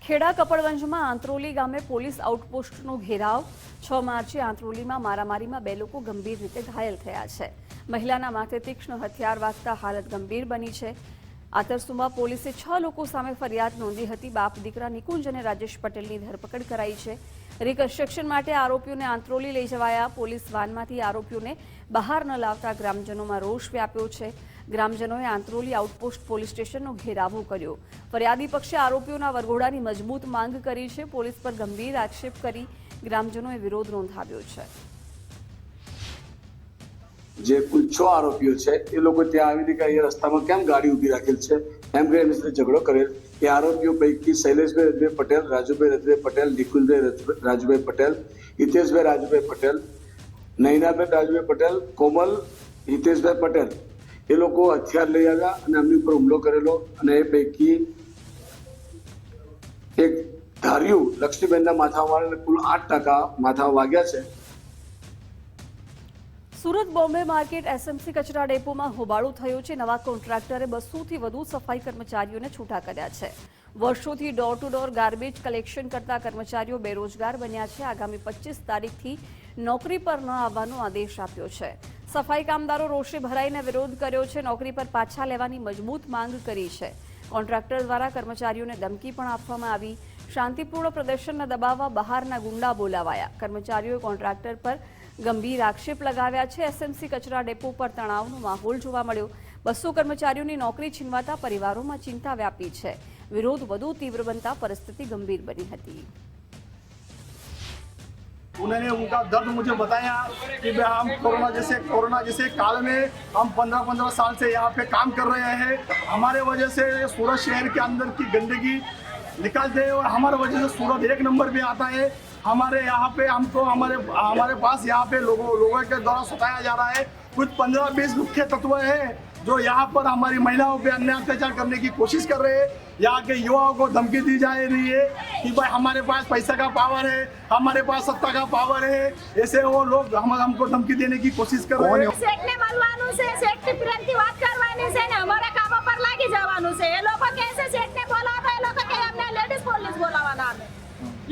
ખેડા કપડવંજમાં આંત્રોલી ગામે પોલીસ આઉટપોસ્ટનો ઘેરાવ. 6 માર્ચે આંત્રોલીમાં મારામારીમાં 2 લોકો ગંભીર રીતે ઘાયલ થયા છે. મહિલાના માથે તીક્ષ્ણ હથિયાર વાગતા હાલત ગંભીર બની છે. આતરસુંબા પોલીસે 6 લોકો સામે ફરિયાદ નોંધી હતી. બાપ દીકરા નિકુંજ અને રાજેશ પટેલની ધરપકડ કરાઈ છે. રિકન્સ્ટ્રક્શન માટે આરોપીઓને આંત્રોલી લઈ જવાયા. પોલીસ વાનમાંથી આરોપીઓને બહાર ન લાવતા ગ્રામજનોમાં રોષ વ્યાપ્યો છે. ગ્રામજનોએ આંત્રોલી આઉટપોસ્ટ પોલીસ સ્ટેશનનો ઘેરાવો કર્યો. ફરિયાદી પક્ષે આરોપીઓના વરઘોડાની મજબૂત માંગ કરી છે. પોલીસ પર ગંભીર આક્ષેપ કરી ગ્રામજનોએ વિરોધ નોંધાવ્યો છે. જે કુલ 6 આરોપીઓ છે એ લોકો ત્યાં આવી રીતે અહીંયા રસ્તામાં કેમ ગાડી ઊભી રાખેલ છે એમ કરીને એમની સાથે ઝઘડો કરેલ. એ આરોપીઓ પૈકી શૈલેષભાઈ રજભાઈ પટેલ, રાજુભાઈ રજભાઈ પટેલ, નિકુંજભાઈ રાજુભાઈ પટેલ, હિતેશભાઈ રાજુભાઈ પટેલ, નૈનાબેન રાજુભાઈ પટેલ, કોમલ હિતેશભાઈ પટેલ, એ લોકો હથિયાર લઈ આવ્યા અને એમની ઉપર હુમલો કરેલો. અને એ પૈકી એક ધાર્યું લક્ષ્મીબેનના માથામાં કુલ 8 માથા વાગ્યા છે. સુરત બોમ્બે માર્કેટ એસએમસી કચરા ડેપોમાં હોબાળો થયો છે. નવા કોન્ટ્રાક્ટરે 200થી વધુ સફાઈ કર્મચારીઓને છૂટા કર્યા છે. વર્ષોથી door to door garbage collection કરતા કર્મચારીઓ બેરોજગાર બન્યા છે. આગામી 25 તારીખથી નોકરી પર ન આવવાનો આદેશ આપ્યો છે. સફાઈ કામદારો રોષે ભરાઈને વિરોધ કર્યો છે. નોકરી પર પાછા લેવાની મજબૂત માંગ કરી છે. કોન્ટ્રાક્ટર દ્વારા કર્મચારીઓને ધમકી પણ આપવામાં આવી. શાંતિપૂર્ણ પ્રદર્શનને દબાવવા બહારના ગુંડા બોલાવાયા. કર્મચારીઓએ કોન્ટ્રાક્ટર પર ગંભીર આક્ષેપ લગાવ્યા છે. એસએમસી કચરા ડેપો પર તણાવનો માહોલ જોવા મળ્યો. 200 કર્મચારીઓની નોકરી છીનવાતા પરિવારોમાં ચિંતા વ્યાપી છે. વિરોધ વધુ તીવ્ર बनता परिस्थिति गंभीर बनी હતી. उन्होंने उनका दर्द मुझे बताया कि भाई हम कोरोना जैसे काल में हम 15-15 साल से यहाँ पे काम कर रहे हैं. हमारे वजह से सूरत शहर के अंदर की गंदगी निकालते हैं और हमारे वजह से सूरत 1 नंबर पे आता है. हमारे यहाँ पे हमको हमारे पास यहाँ पे लोगों के द्वारा सताया जा रहा है. कुछ 15-20 मुख्य तत्व है जो यहाँ पर हमारी महिलाओं पे अन्याय अत्याचार करने की कोशिश कर रहे हैं. यहाँ के युवाओं को धमकी दी जा रही है कि भाई हमारे पास पैसा का पावर है, हमारे पास सत्ता का पावर है. ऐसे वो लोग हमको धमकी देने की कोशिश कर रहे हैं. સેટને મળવાનું છે, સેટથી પ્રેમથી વાત કરવાની છે ને અમારા કામો પર લાગી જવાનું છે. એ લોકો કહે છે સેટને બોલાવો, એ લોકો કહે અમને લેડીઝ પોલીસ બોલાવવાના. અમે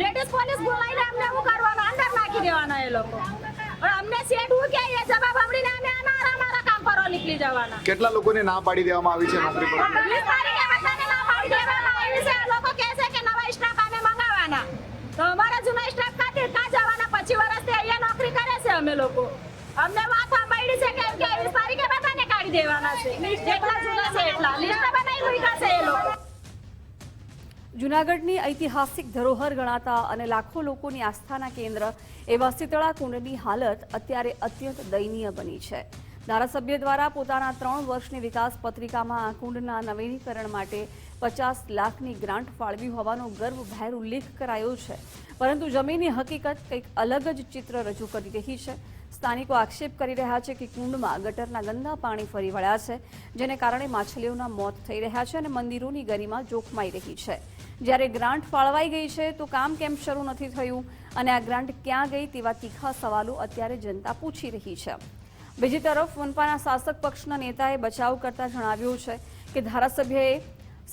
લેડીઝ પોલીસ બોલાવીને અમને શું કરવાનું, અંદર નાખી દેવાના એ લોકો. પણ અમને સેટ હું કે એ જવાબ સાંભળીને અમે અમારા કામ પર નીકળી જવાના. કેટલા લોકોને ના પાડી દેવામાં આવી છે નોકરી પર? 20 તારીખે બધાને ના પાડી દેવામાં આવી છે. એ લોકો કહે છે કે નવા સ્ટાફ અમે મંગાવવાના. તો અમારા જૂના સ્ટાફ કાં જવાના? 25 વર્ષથી અહીંયા નોકરી કરે છે અમે લોકો. અમને વાત સાંભળી છે કે 20 તારીખે બધાને કાઢી દેવાના છે. જેટલા જૂના છે એટલા લિસ્ટ બનાવી મૂક્યા છે એ લોકો. જૂનાગઢની ઐતિહાસિક ધરોહર ગણાતા અને લાખો લોકોની આસ્થાના કેન્દ્ર એવા શીતળા કુંડની હાલત અત્યારે અત્યંત દયનીય બની છે. ધારાસભ્ય દ્વારા પોતાના 3 વર્ષની વિકાસ પત્રિકામાં આ કુંડના નવીનીકરણ માટે 50 લાખની ગ્રાન્ટ ફાળવી હોવાનો ગર્વભેર ઉલ્લેખ કરાયો છે. પરંતુ જમીનની હકીકત કંઈક અલગ જ ચિત્ર રજૂ કરી રહી છે. સ્થાનિકો આક્ષેપ કરી રહ્યા છે કે કુંડમાં ગટરના ગંદા પાણી ફરી વળ્યા છે, જેને કારણે માછલીઓના મોત થઈ રહ્યા છે અને મંદિરોની ગરિમા જોખમાઈ રહી છે. જ્યારે ગ્રાન્ટ ફાળવાઈ ગઈ છે તો કામ કેમ શરૂ નથી થયું અને આ ગ્રાન્ટ ક્યાં ગઈ તેવા તીખા સવાલો અત્યારે જનતા પૂછી રહી છે. બીજી તરફ મનપાના શાસક પક્ષના નેતાએ બચાવ કરતા જણાવ્યું છે કે ધારાસભ્યએ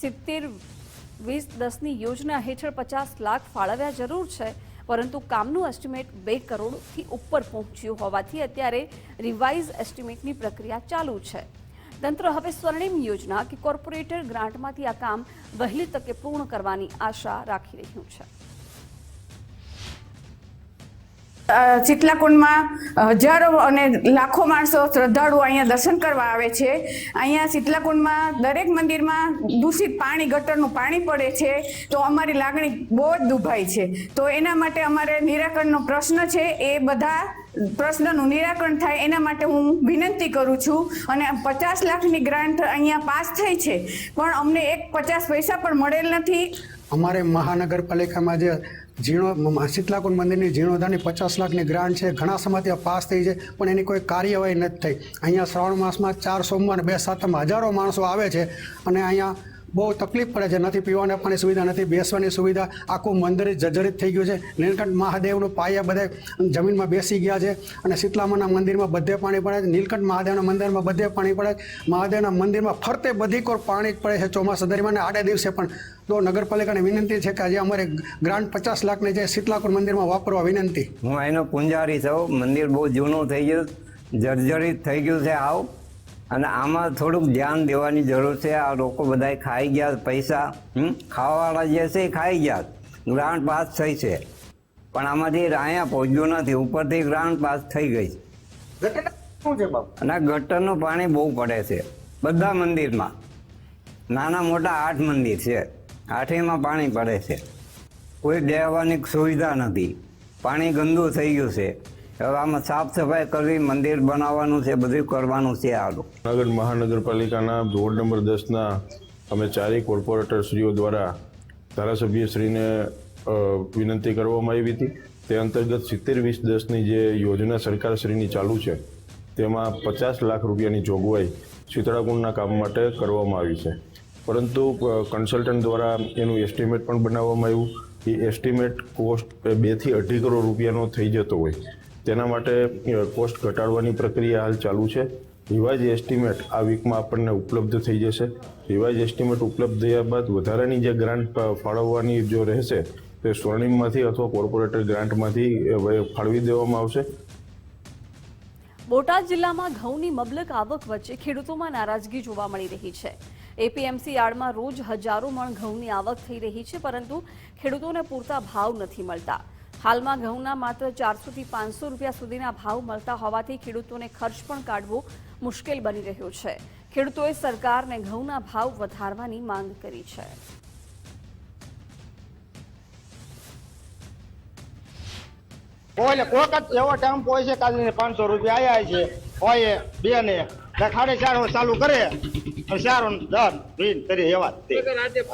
70-20-10ની યોજના હેઠળ 50 લાખ ફાળવ્યા જરૂર છે, પરંતુ કામનું એસ્ટિમેટ 2 કરોડથી ઉપર પહોંચ્યું હોવાથી અત્યારે રિવાઇઝ એસ્ટિમેટની પ્રક્રિયા ચાલુ છે. તંત્ર હવે સ્વર્ણિમ યોજના કે કોર્પોરેટર ગ્રાન્ટમાંથી આ કામ વહેલી તકે પૂર્ણ કરવાની આશા રાખી રહ્યું છે. શીતલાકુંડમાં હજારો અને લાખો માણસો શ્રદ્ધાળુઓ અહીંયા દર્શન કરવા આવે છે. અહીંયા શીતલાકુંડમાં દરેક મંદિરમાં દૂષિત પાણી, ગટરનું પાણી પડે છે, તો અમારી લાગણી બહુ જ દુભાઈ છે. તો એના માટે અમારે નિરાકરણનો પ્રશ્ન છે, એ બધા પ્રશ્નનું નિરાકરણ થાય એના માટે હું વિનંતી કરું છું. અને 50 લાખની ગ્રાન્ટ અહીંયા પાસ થઈ છે, પણ અમને 50 પૈસા પણ મળેલ નથી. અમારે મહાનગરપાલિકામાં જે શીતલાકુંડ મંદિરની જીર્ણોદ્ધારની 50 લાખની ગ્રાન્ટ છે, ઘણા સમયથી પાસ થઈ છે, પણ એની કોઈ કાર્યવાહી નથી થઈ. અહીંયા શ્રાવણ માસમાં 4 સોમવાર 2 સાતમ હજારો માણસો આવે છે અને અહીંયા બહુ તકલીફ પડે છે. નથી પીવાના પાણી સુવિધા, નથી બેસવાની સુવિધા. આખું મંદિર જર્જરિત થઈ ગયું છે. નીલકંઠ મહાદેવનું પાયા બધે જમીનમાં બેસી ગયા છે અને શીતલામાના મંદિરમાં બધે પાણી પડે છે. નીલકંઠ મહાદેવના મંદિરમાં બધે પાણી પડે છે. મહાદેવના મંદિરમાં ફરતે બધી કોર પાણી જ પડે છે ચોમાસા દરમિયાન, આડે દિવસે પણ. તો નગરપાલિકાને વિનંતી છે કે આજે અમારે ગ્રાન્ટ 50 લાખની જે શીતલાકુંડ મંદિરમાં વાપરવા વિનંતી. હું એનો પૂંજારી છું. મંદિર બહુ જૂનું થઈ ગયું, જર્જરિત થઈ ગયું છે આવ, અને આમાં થોડુંક ધ્યાન દેવાની જરૂર છે. આ લોકો બધા ખાઈ ગયા પૈસા, ખાવાવાળા જે છે એ ખાઈ ગયા. ગ્રાન્ટ પાસ થઈ છે, પણ આમાંથી અહીંયા પહોંચ્યું નથી. ઉપરથી ગ્રાન્ટ પાસ થઈ ગઈ અને ગટરનું પાણી બહુ પડે છે બધા મંદિરમાં. નાના મોટા 8 મંદિર છે, 8એમાં પાણી પડે છે. કોઈ બેહવાની સુવિધા નથી, પાણી ગંદુ થઈ ગયું છે. હવે આમાં સાફ સફાઈ કરવી, મંદિર બનાવવાનું છે, બધું કરવાનું છે. જૂનાગઢ મહાનગરપાલિકાના વોર્ડ નંબર 10ના અમે 4 કોર્પોરેટરશ્રીઓ દ્વારા ધારાસભ્યશ્રીને વિનંતી કરવામાં આવી હતી. તે અંતર્ગત 70-20-10ની જે યોજના સરકારશ્રીની ચાલુ છે, તેમાં 50 લાખ રૂપિયાની જોગવાઈ શીતળાકુંડના કામ માટે કરવામાં આવી છે. પરંતુ કન્સલ્ટન્ટ દ્વારા એનું એસ્ટિમેટ પણ બનાવવામાં આવ્યું. એ એસ્ટિમેટ કોસ્ટ 2 થી 2.5 કરોડ રૂપિયાનો થઈ જતો હોય, તેના માટે કોસ્ટ ઘટાડવાની પ્રક્રિયા હાલ ચાલુ છે. રિવાઇઝ એસ્ટિમેટ આ વીકમાં આપણને ઉપલબ્ધ થઈ જશે. રિવાઇઝ એસ્ટિમેટ ઉપલબ્ધ થયા બાદ વધારાની જે ગ્રાન્ટ ફાળવવાની જો રહેશે તે સ્વર્ણિમમાંથી અથવા કોર્પોરેટર ગ્રાન્ટમાંથી ફાળવી દેવામાં આવશે. બોટાદ જિલ્લામાં ઘઉંની મબલક આવક વચ્ચે ખેડૂતોમાં નારાજગી જોવા મળી રહી છે. એપીએમસી યાર્ડમાં રોજ હજારો મણ ઘઉંની આવક થઈ રહી છે, પરંતુ ખેડૂતોને પૂરતા ભાવ નથી મળતા. હાલમાં ઘઉંના માત્ર 400 થી 500 રૂપિયા સુધીના ભાવ મળતા હોવાથી ખેડૂતોને ખર્ચ પણ કાઢવો મુશ્કેલ બની રહ્યો છે. ખેડૂતોએ સરકારને ઘઉંના ભાવ વધારવાની માંગ કરી છે. કોક જ એવો ટેમ્પો હોય છે કાલે 500 રૂપિયા આયા છે હોય બે ને 4.5 ચાલુ કરે 4 10 20 કરી એવા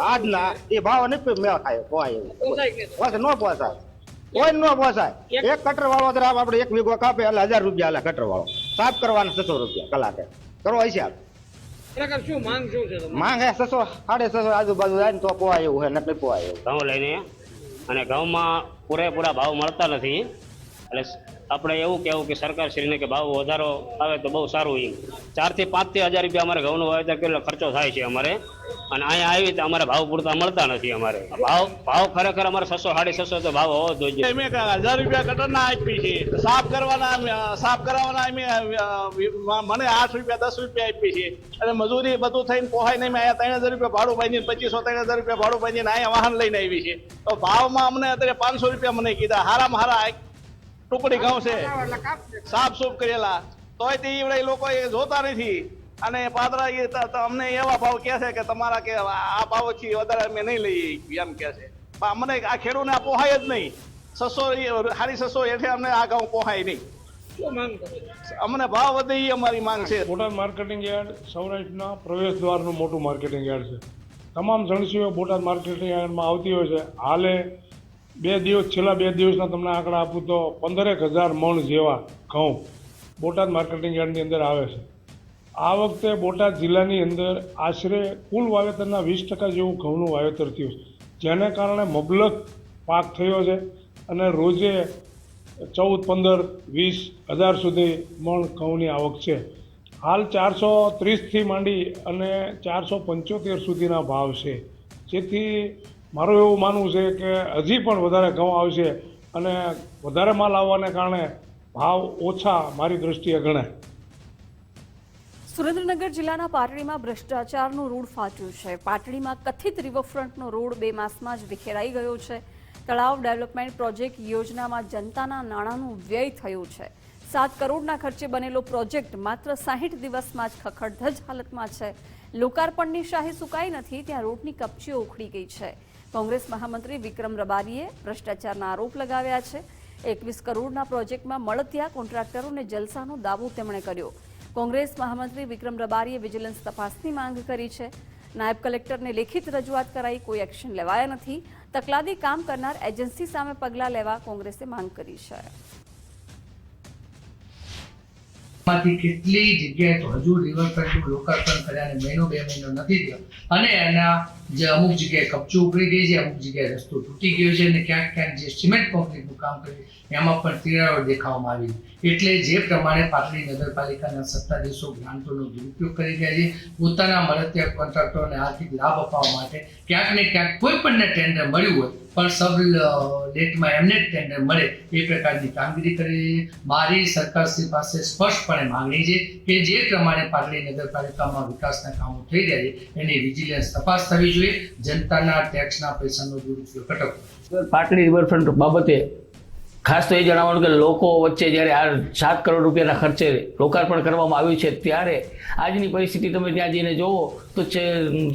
આજના એ ભાવ નથી મેળ ખાય કોઈ એવું ન પોસાય કોઈ ન પોસાય. એક કટર વાળો આપણે 1 વીઘો કાપે એટલે 1000 રૂપિયા હાલે કટર વાળો. સાફ કરવાના 600 રૂપિયા કલાકે કરો હિસાબ. શું માંગ શું છે માંગ હે 600 650 આજુબાજુ જાય ને તો પોવાય એવું હે નથી પોવાય એવું. ઘઉં લઈને અને ઘઉંમાં પૂરેપૂરા ભાવ મળતા નથી. એટલે આપણે એવું કહેવું કે સરકારશ્રીને કે ભાવ વધારો આવે તો બહુ સારું. 4 થી 5 થી 1000 રૂપિયા અમારે ઘઉંનું વાવેતર કેટલો ખર્ચો થાય છે અમારે, અને અહીંયા આવી તો અમારે ભાવ પૂરતા મળતા નથી. અમારે ભાવ ખરેખર અમારે 600 650 તો ભાવ હોવો જોઈએ. અમે 1000 રૂપિયા કટરના આપી છે, સાફ કરવાના મને 8 રૂપિયા 10 રૂપિયા આપી છે, અને મજૂરી બધું થઈને પોહાય નહીં. અહીંયા 3000 રૂપિયા ભાડું બાંધીને 2500 3000 રૂપિયા ભાડું બાંધીને અહીંયા વાહન લઈને આવી છે. તો ભાવમાં અમને અત્યારે 500 રૂપિયા મને કીધા. હારામાં હારા ટુકડી ઘઉં છે, સાફ સૂફ કરેલા, તોય તે લોકો એ જોતા નથી. અને પાદરા અમને એવા ભાવ કહે છે કે તમારા કે આ ભાવથી વધારે અમે નહીં લઈએ એમ કહે છે. અમને આ ખેડૂતને આ પોહાય જ નહીં. 600 સાડી 600 હેઠે અમને આ ઘઉં પોહાય નહીં. અમને ભાવ વધે એ અમારી માંગ છે. બોટાદ માર્કેટિંગ યાર્ડ સૌરાષ્ટ્રના પ્રવેશ દ્વારનું મોટું માર્કેટિંગ યાર્ડ છે. તમામ જણસીઓ બોટાદ માર્કેટિંગ યાર્ડમાં આવતી હોય છે. હાલે છેલ્લા 2 દિવસના તમને આંકડા આપું તો 15000 મણ જેવા ઘઉં બોટાદ માર્કેટિંગ યાર્ડની અંદર આવે છે. આ વખતે બોટાદ જિલ્લાની અંદર આશરે કુલ વાવેતરના 20% જેવું ઘઉંનું વાવેતર થયું છે, જેને કારણે મબલક પાક થયો છે. અને રોજે 14, 15, 20 હજાર સુધી મણ ઘઉંની આવક છે. હાલ 430થી માંડી અને 475 સુધીના ભાવ છે. જેથી મારું એવું માનવું છે કે હજી પણ વધારે ઘઉં આવશે અને વધારે માલ આવવાને કારણે ભાવ ઓછા મારી દ્રષ્ટિએ ગણાય. સુરેન્દ્રનગર જિલ્લાના પાટડીમાં ભ્રષ્ટાચારનું રૂડ ફાટ્યું છે. પાટડીમાં કથિત રિવરફ્રન્ટનો રોડ 2 માસમાં જ વિખેરાઈ ગયો છે. તળાવ ડેવલપમેન્ટ પ્રોજેક્ટ યોજનામાં જનતાના નાણાંનું વ્યય થયું છે. 7 કરોડના ખર્ચે બનેલો પ્રોજેક્ટ માત્ર 60 દિવસમાં જ ખખડધજ હાલતમાં છે. લોકાર્પણની શાહી સુકાઈ નથી ત્યાં રોડની કપચીઓ ઉખડી ગઈ છે. કોંગ્રેસ મહામંત્રી વિક્રમ રબારીએ ભ્રષ્ટાચારના આરોપ લગાવ્યા છે. 21 કરોડના પ્રોજેક્ટમાં મળતિયા કોન્ટ્રાક્ટરોને જલસાનો દાવો તેમણે કર્યો. કોંગ્રેસ મહામંત્રી વિક્રમ રબારીએ વિજિલન્સ તપાસની માંગ કરી છે. નાયબ કલેક્ટરને લેખિત રજૂઆત કરાઈ, કોઈ એક્શન લેવાયા નથી. તકલાદી કામ કરનાર એજન્સી સામે પગલાં લેવા કોંગ્રેસે માંગ કરી છે. માંથી કેટલી જગ્યાએ તો હજુ રિવરફ્રન્ટનું લોકાર્પણ કર્યાને 1 મહિનો નથી થયો, અને એના જે અમુક જગ્યાએ કપચું ઉખડી ગઈ છે, અમુક જગ્યાએ રસ્તો તૂટી ગયો છે, અને ક્યાંક જે સિમેન્ટ કોન્ક્રીટનું કામ કર્યું એમાં પણ તિરાડો દેખાવામાં આવી. એટલે જે પ્રમાણે પાટડી નગરપાલિકાના સત્તાધીશો ગ્રાન્ટોનો દુરુપયોગ કરી રહ્યા છે, પોતાના મળતિયા કોન્ટ્રાક્ટરોને આર્થિક લાભ અપાવવા માટે ક્યાંક ને ક્યાંક કોઈ પણને ટેન્ડર મળ્યું હોય પણ સબ ડેટમાં એમને જ ટેન્ડર મળે એ પ્રકારની કામગીરી કરી. મારી સરકારશ્રી પાસે સ્પષ્ટપણે માંગણી છે કે જે પ્રમાણે પાટડી નગરપાલિકામાં વિકાસના કામો થઈ રહ્યા છે એની વિજિલન્સ તપાસ થવી જોઈએ. જનતાના ટેક્સના પૈસાનો દુરુપયોગ અટકવો. પાટડી રિવરફ્રન્ટ બાબતે ખાસ તો એ જણાવવાનું કે લોકો વચ્ચે જ્યારે આ 7 કરોડ રૂપિયાના ખર્ચે લોકાર્પણ કરવામાં આવ્યું છે ત્યારે આજની પરિસ્થિતિ તમે ત્યાં જઈને જોવો તો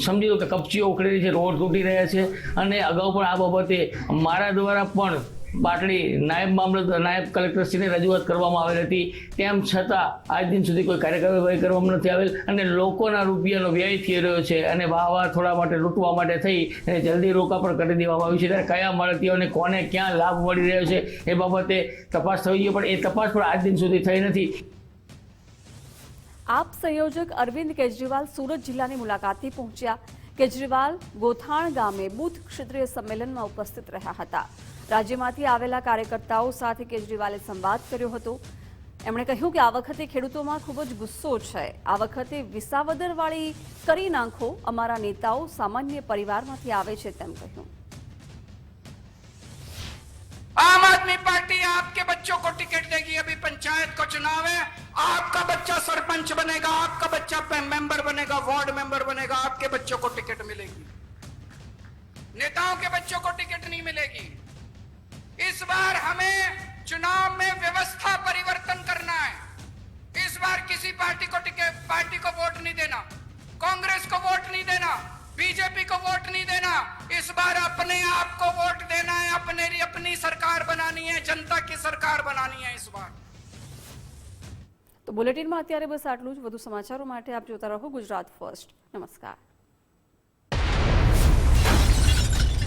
સમજી લો કે કપચીઓ ઉખડી રહી છે, રોડ તૂટી રહ્યા છે. અને અગાઉ પણ આ બાબતે મારા દ્વારા પણ પાટડી નાયબ કલેક્ટરશ્રીને રજૂઆત કરવામાં આવેલ હતી. તેમ છતાં આજ દિન સુધી કોઈ કાર્યવાહી કરવામાં નથી આવેલ અને લોકોના રૂપિયાનો વ્યય થઈ રહ્યો છે. અને વાહવા થોડા માટે લૂંટવા માટે થઈ અને જલ્દી લોકાર્પણ કરી દેવામાં આવ્યું છે. ત્યારે કયા મળતીઓને કોને ક્યાં લાભ મળી રહ્યો છે એ બાબતે તપાસ થવી જોઈએ, પણ એ તપાસ પણ આજ દિન સુધી થઈ નથી. આપ સંયોજક અરવિંદ કેજરીવાલ સુરત જિલ્લાની મુલાકાતે પહોંચ્યા. કેજરીવાલ ગોથાણ ગામે બુથ ક્ષેત્રીય સંમેલનમાં ઉપસ્થિત રહ્યા હતા. રાજ્યમાંથી આવેલા કાર્યકર્તાઓ સાથે કેજરીવાલે સંવાદ કર્યો હતો. એમણે કહ્યું કે આ વખતે ખેડૂતોમાં ખૂબ જ ગુસ્સો છે. આ વખતે વિસાવદરવાળી કરી નાખો, અમારા નેતાઓ સામાન્ય પરિવારમાંથી આવે છે તેમ કહ્યું. आम आदमी पार्टी आपके बच्चों को टिकट देगी. अभी पंचायत को चुनाव है, आपका बच्चा सरपंच बनेगा, आपका बच्चा मेंबर बनेगा, वार्ड मेंबर बनेगा, आपके बच्चों को टिकट मिलेगी, नेताओं के बच्चों को टिकट नहीं मिलेगी। इस बार हमें चुनाव में व्यवस्था परिवर्तन करना है। इस बार किसी पार्टी को वोट नहीं देना, कांग्रेस को वोट नहीं देना, बीजेपी को वोट नहीं देना। इस बार अपने आप को वोट देना है, अपनी सरकार बनानी है, जनता की सरकार बनानी है इस बार। તો બુલેટિનમાં અત્યારે બસ આટલું જ। વધુ સમાચારો માટે આપ જોતા રહો ગુજરાત ફર્સ્ટ। નમસ્કાર।